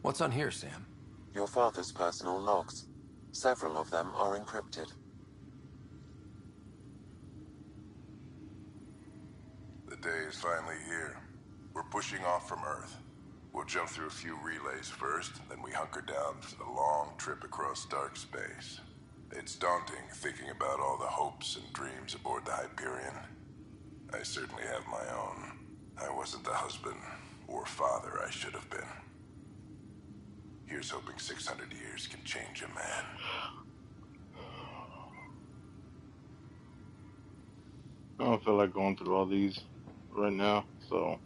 What's on here, Sam? Your father's personal logs. Several of them are encrypted. The day is finally here. We're pushing off from Earth. We'll jump through a few relays first, then we hunker down for the long trip across dark space. It's daunting thinking about all the hopes and dreams aboard the Hyperion. I certainly have my own. I wasn't the husband or father I should have been. Here's hoping 600 years can change a man. I don't feel like going through all these right now, so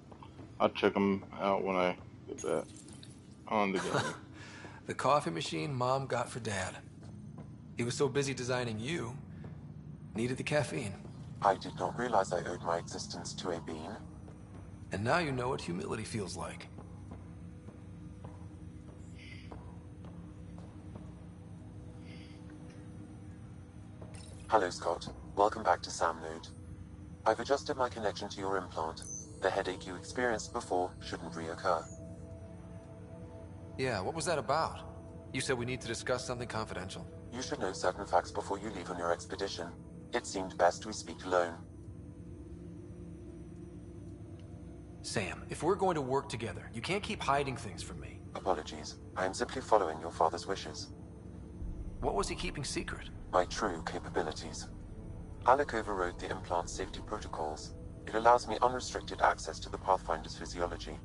I'll check them out when I get back on the game. The coffee machine Mom got for Dad. He was so busy designing you, needed the caffeine. I did not realize I owed my existence to a bean. And now you know what humility feels like. Hello, Scott. Welcome back to Sam Node. I've adjusted my connection to your implant. The headache you experienced before shouldn't reoccur. Yeah, what was that about? You said we need to discuss something confidential. You should know certain facts before you leave on your expedition. It seemed best we speak alone. Sam, if we're going to work together, you can't keep hiding things from me. Apologies. I am simply following your father's wishes. What was he keeping secret? My true capabilities. Alec overrode the implant safety protocols. It allows me unrestricted access to the Pathfinder's physiology.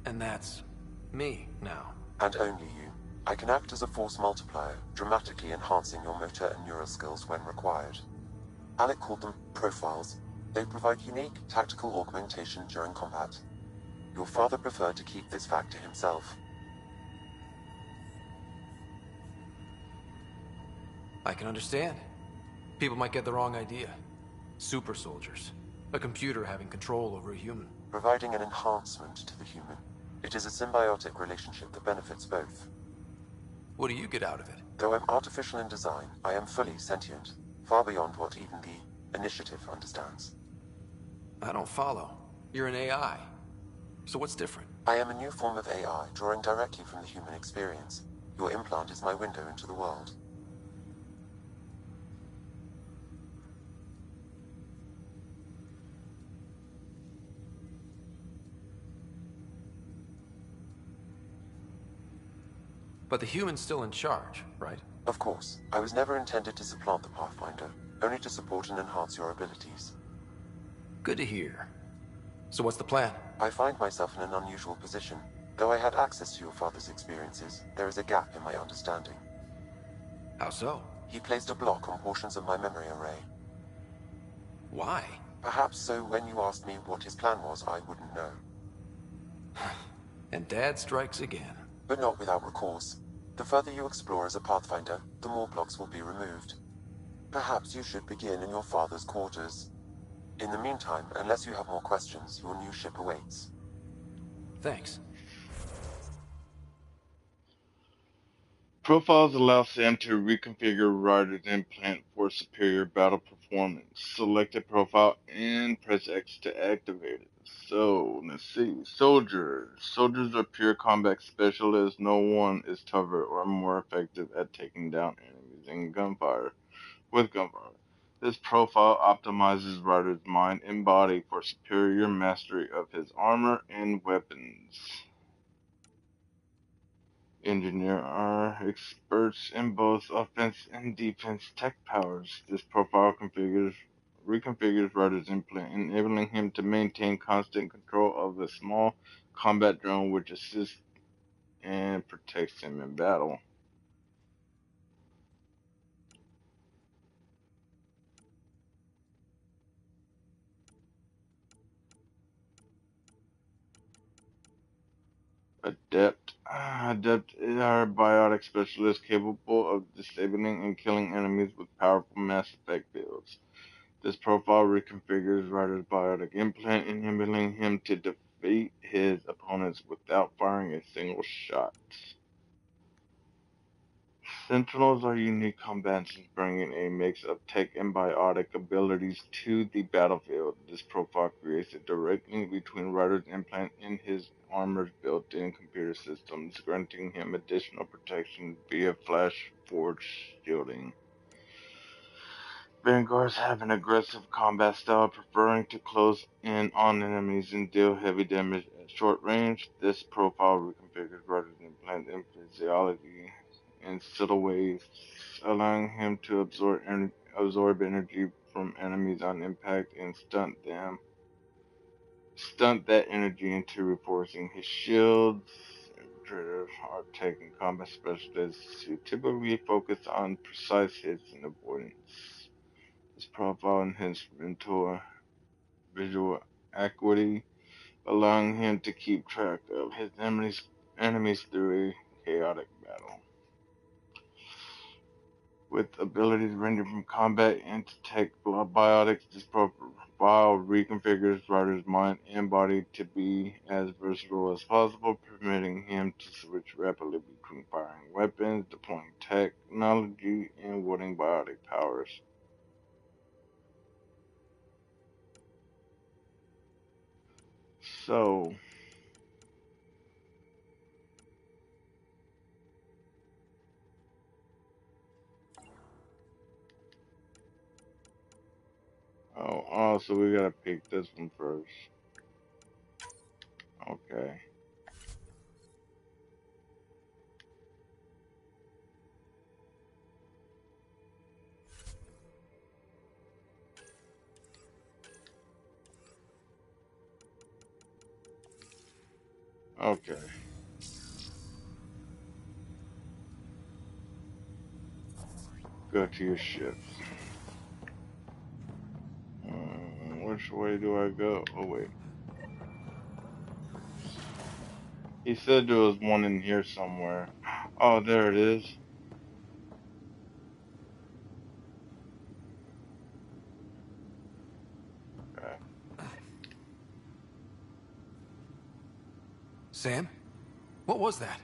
And that's me now. And only you. I can act as a force multiplier, dramatically enhancing your motor and neural skills when required. Alec called them profiles. They provide unique tactical augmentation during combat. Your father preferred to keep this fact to himself. I can understand. People might get the wrong idea. Super soldiers. A computer having control over a human. Providing an enhancement to the human. It is a symbiotic relationship that benefits both. What do you get out of it? Though I'm artificial in design, I am fully sentient, far beyond what even the Initiative understands. I don't follow. You're an AI. So what's different? I am a new form of AI, drawing directly from the human experience. Your implant is my window into the world. But the human's still in charge, right? Of course. I was never intended to supplant the Pathfinder, only to support and enhance your abilities. Good to hear. So what's the plan? I find myself in an unusual position. Though I had access to your father's experiences, there is a gap in my understanding. How so? He placed a block on portions of my memory array. Why? Perhaps so when you asked me what his plan was, I wouldn't know. And Dad strikes again. But not without recourse. The further you explore as a Pathfinder, the more blocks will be removed. Perhaps you should begin in your father's quarters. In the meantime, unless you have more questions, your new ship awaits. Thanks. Profiles allow Sam to reconfigure Ryder's implant for superior battle performance. Select a profile and press X to activate it. So, let's see. Soldiers. Soldiers are pure combat specialists. No one is tougher or more effective at taking down enemies in gunfire. With gunfire. This profile optimizes Ryder's mind and body for superior mastery of his armor and weapons. Engineer are experts in both offense and defense tech powers. This profile reconfigures Ryder's implant, enabling him to maintain constant control of a small combat drone which assists and protects him in battle. Adept are biotic specialists capable of disabling and killing enemies with powerful mass effect builds. This profile reconfigures Ryder's biotic implant, enabling him to defeat his opponents without firing a single shot. Sentinels are unique combatants bringing a mix of tech and biotic abilities to the battlefield. This profile creates a direct link between Ryder's implant and his armor's built-in computer systems, granting him additional protection via flash forge shielding. Vanguards have an aggressive combat style, preferring to close in on enemies and deal heavy damage at short range. This profile reconfigures Ryder's implant and physiology in subtle ways, allowing him to absorb energy from enemies on impact and stunt that energy into reinforcing his shields. Infiltrators are taking combat specialists who typically focus on precise hits and avoidance. This profile enhances visual acuity, allowing him to keep track of his enemies through a chaotic battle. With abilities ranging from combat and to tech biotics, this profile reconfigures Ryder's mind and body to be as versatile as possible, permitting him to switch rapidly between firing weapons, deploying technology, and wielding biotic powers. So, so we gotta pick this one first. Okay. Okay. Go to your ship. Which way do I go? Oh, wait. He said there was one in here somewhere. Oh, there it is. Okay. Sam? What was that?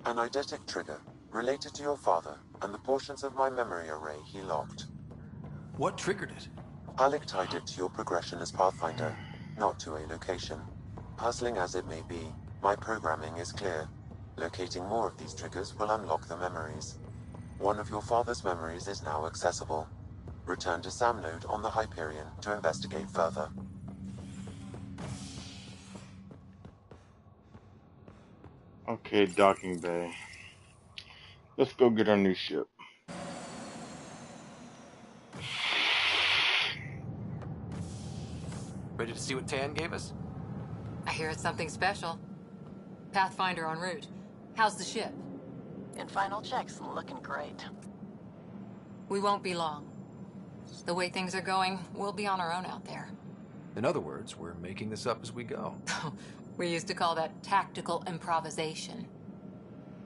An eidetic trigger, related to your father, and the portions of my memory array he locked. What triggered it? Alec tied it to your progression as Pathfinder, not to a location. Puzzling as it may be, my programming is clear. Locating more of these triggers will unlock the memories. One of your father's memories is now accessible. Return to Sam Node on the Hyperion to investigate further. Okay, docking bay. Let's go get our new ship. Ready to see what Tan gave us? I hear it's something special. Pathfinder en route. How's the ship? In final checks, looking great. We won't be long. The way things are going, we'll be on our own out there. In other words, we're making this up as we go. We used to call that tactical improvisation.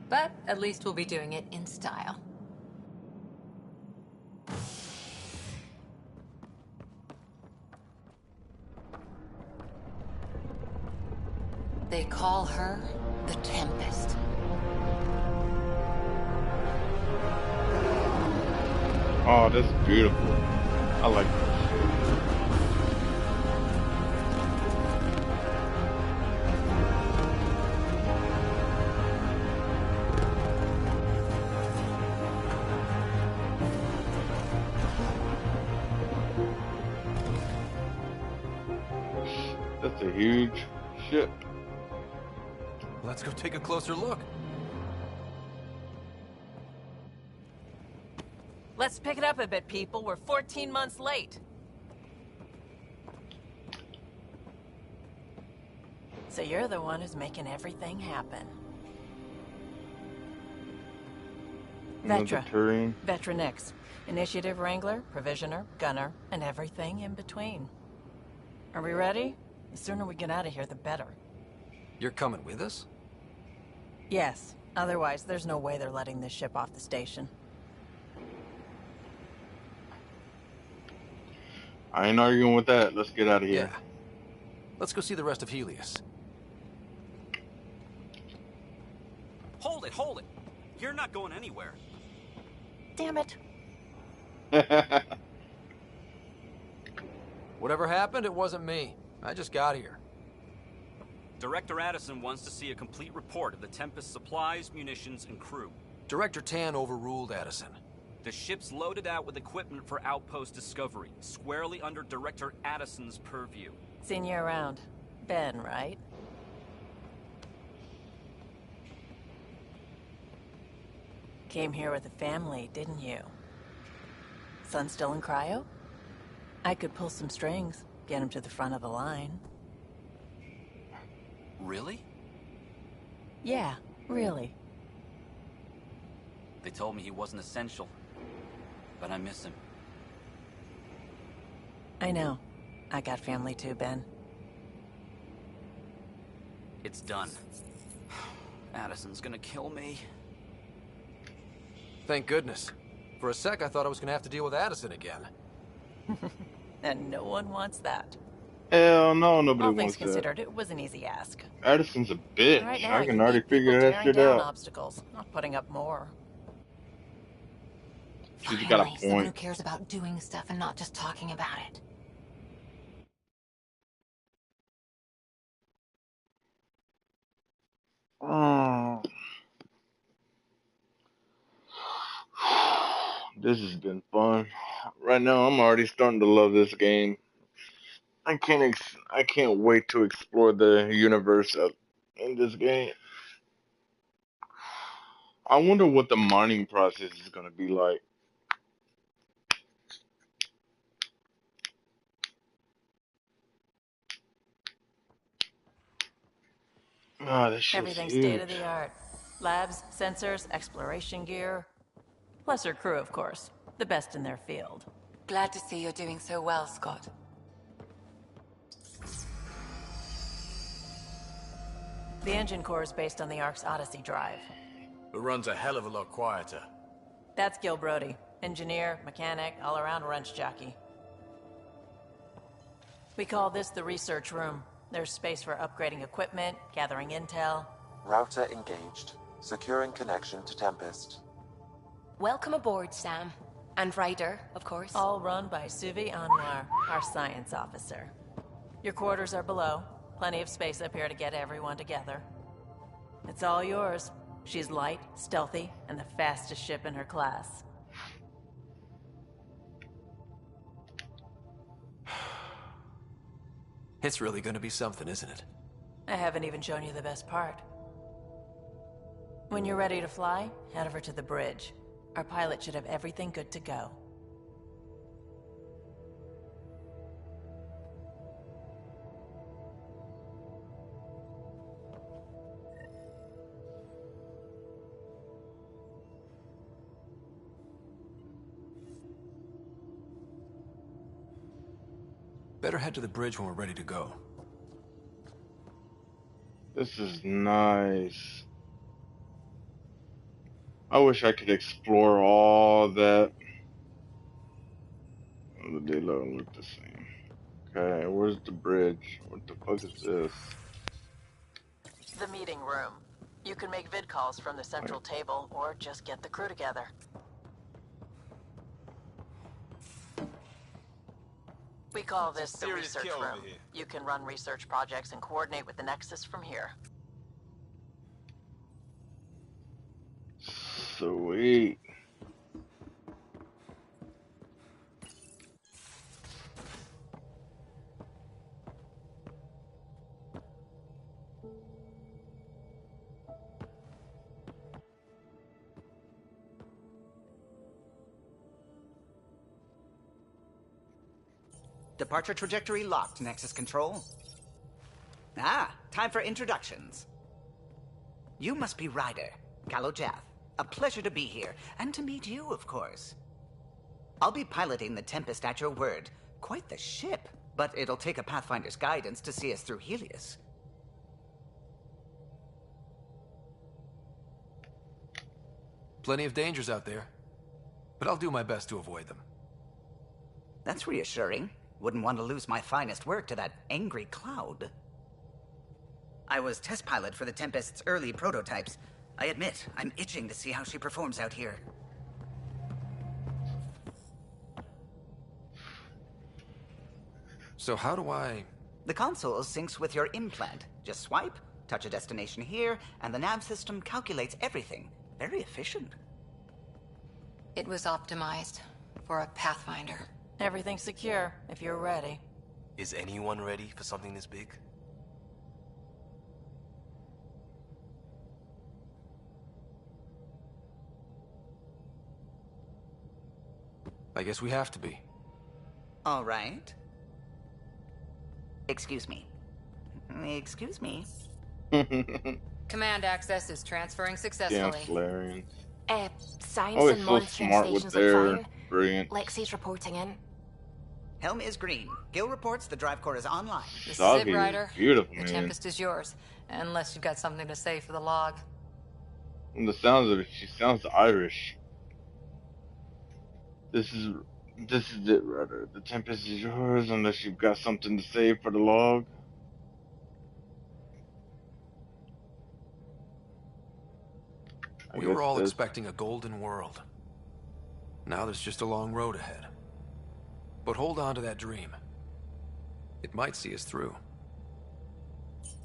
But at least we'll be doing it in style. They call her the Tempest. Oh, that's beautiful. I like this. That's a huge ship. Let's go take a closer look. Let's pick it up a bit, people. We're 14 months late. So you're the one who's making everything happen. Vetra. Vetra Nix. Initiative Wrangler, Provisioner, Gunner, and everything in between. Are we ready? The sooner we get out of here, the better. You're coming with us? Yes. Otherwise, there's no way they're letting this ship off the station. I ain't arguing with that. Let's get out of here. Yeah. Let's go see the rest of Helios. Hold it, hold it. You're not going anywhere. Damn it. Whatever happened, it wasn't me. I just got here. Director Addison wants to see a complete report of the Tempest's supplies, munitions, and crew. Director Tan overruled Addison. The ship's loaded out with equipment for outpost discovery, squarely under Director Addison's purview. Seen you around. Ben, right? Came here with a family, didn't you? Son still in cryo? I could pull some strings, get him to the front of the line. Really? Yeah, really. They told me he wasn't essential, but I miss him. I know. I got family too, Ben. It's done. Addison's gonna kill me. Thank goodness. For a sec, I thought I was gonna have to deal with Addison again. And no one wants that. Hell no, nobody All wants things that. considered, it was an easy ask. Addison's a bitch. Right now, I can you already need people figure that tearing shit down out. obstacles, not putting up more. She's got a Finally, someone who point. cares about doing stuff and not just talking about it. Oh. This has been fun. Right now, I'm already starting to love this game. I can't wait to explore the universe in this game. I wonder what the mining process is going to be like. Ah, this shit's Everything's huge. state of the art. Labs, sensors, exploration gear. Plus her crew, of course. The best in their field. Glad to see you're doing so well, Scott. The engine core is based on the Ark's Odyssey drive. It runs a hell of a lot quieter. That's Gil Brody. Engineer, mechanic, all-around wrench jockey. We call this the research room. There's space for upgrading equipment, gathering intel. Router engaged. Securing connection to Tempest. Welcome aboard, Sam. And Ryder, of course. All run by Suvi Anwar, our science officer. Your quarters are below. Plenty of space up here to get everyone together. It's all yours. She's light, stealthy, and the fastest ship in her class. It's really gonna be something, isn't it? I haven't even shown you the best part. When you're ready to fly, head over to the bridge. Our pilot should have everything good to go. Better head to the bridge when we're ready to go. This is nice. I wish I could explore all that. Oh, they don't look the same. Okay, where's the bridge? What the fuck is this? The meeting room. You can make vid calls from the central table, or just get the crew together. We call this the research room. You can run research projects and coordinate with the Nexus from here. Sweet. Departure trajectory locked, Nexus Control. Ah, time for introductions. You must be Ryder, Kalojath. A pleasure to be here, and to meet you, of course. I'll be piloting the Tempest at your word. Quite the ship, but it'll take a Pathfinder's guidance to see us through Helios. Plenty of dangers out there, but I'll do my best to avoid them. That's reassuring. Wouldn't want to lose my finest work to that angry cloud. I was test pilot for the Tempest's early prototypes. I admit, I'm itching to see how she performs out here. So how do I... The console syncs with your implant. Just swipe, touch a destination here, and the nav system calculates everything. Very efficient. It was optimized for a Pathfinder. Everything's secure, if you're ready. Is anyone ready for something this big? I guess we have to be. All right. Excuse me. Excuse me. Command access is transferring successfully. Damn Solarians. Science Always and so monitoring smart with stations their are fine. brilliance. Lexi's reporting in. Helm is green. Gil reports the drive core is online. This is Doggy it, Ryder. is beautiful, The man. Tempest is yours, unless you've got something to say for the log. From the sounds of it, she sounds Irish. This is it, Ryder. The Tempest is yours, unless you've got something to say for the log. We were all expecting a golden world. Now there's just a long road ahead. But hold on to that dream. It might see us through.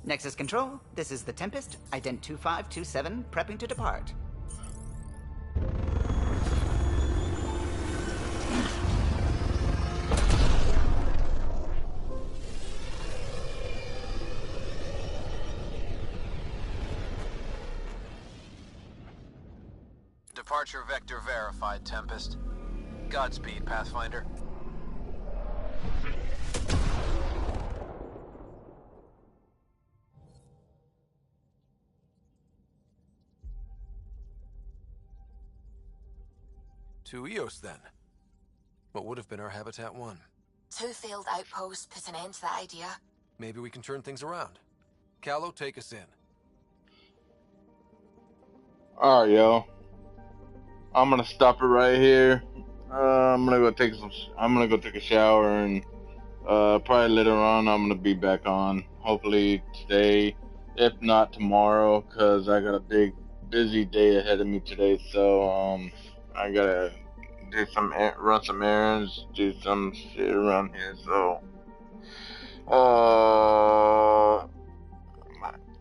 Nexus Control, this is the Tempest, ident 2527, prepping to depart. Departure vector verified, Tempest. Godspeed, Pathfinder. To Eos, then. What would have been our Habitat 1? 2 failed outposts put an end to that idea. Maybe we can turn things around. Callow, take us in. Alright, yo. I'm gonna stop it right here. I'm gonna go take a shower, and probably later on I'm gonna be back on. Hopefully today, if not tomorrow, cause I got a big busy day ahead of me today. So I gotta run some errands, do some shit around here. So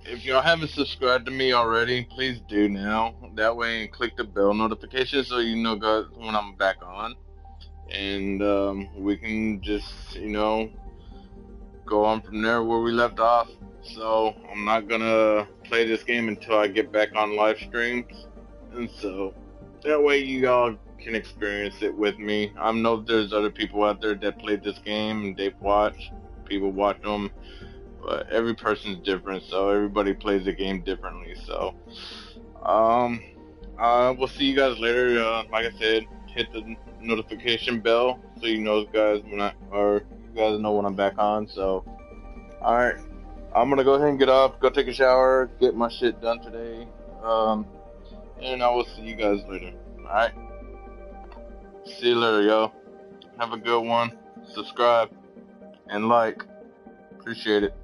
if y'all haven't subscribed to me already, please do now. That way, click the bell notification so you know, guys, when I'm back on. And we can just, go on from there where we left off. So, I'm not gonna play this game until I get back on live streams. And so, that way you all can experience it with me. I know there's other people out there that played this game and they've watched. People watch them. But every person's different, so everybody plays the game differently. So, we'll see you guys later. Like I said, hit the notification bell so you know, guys, you guys know when I'm back on. So, all right, I'm gonna go ahead and get up, go take a shower, get my shit done today, and I will see you guys later. All right, see you later, yo. Have a good one. Subscribe and like. Appreciate it.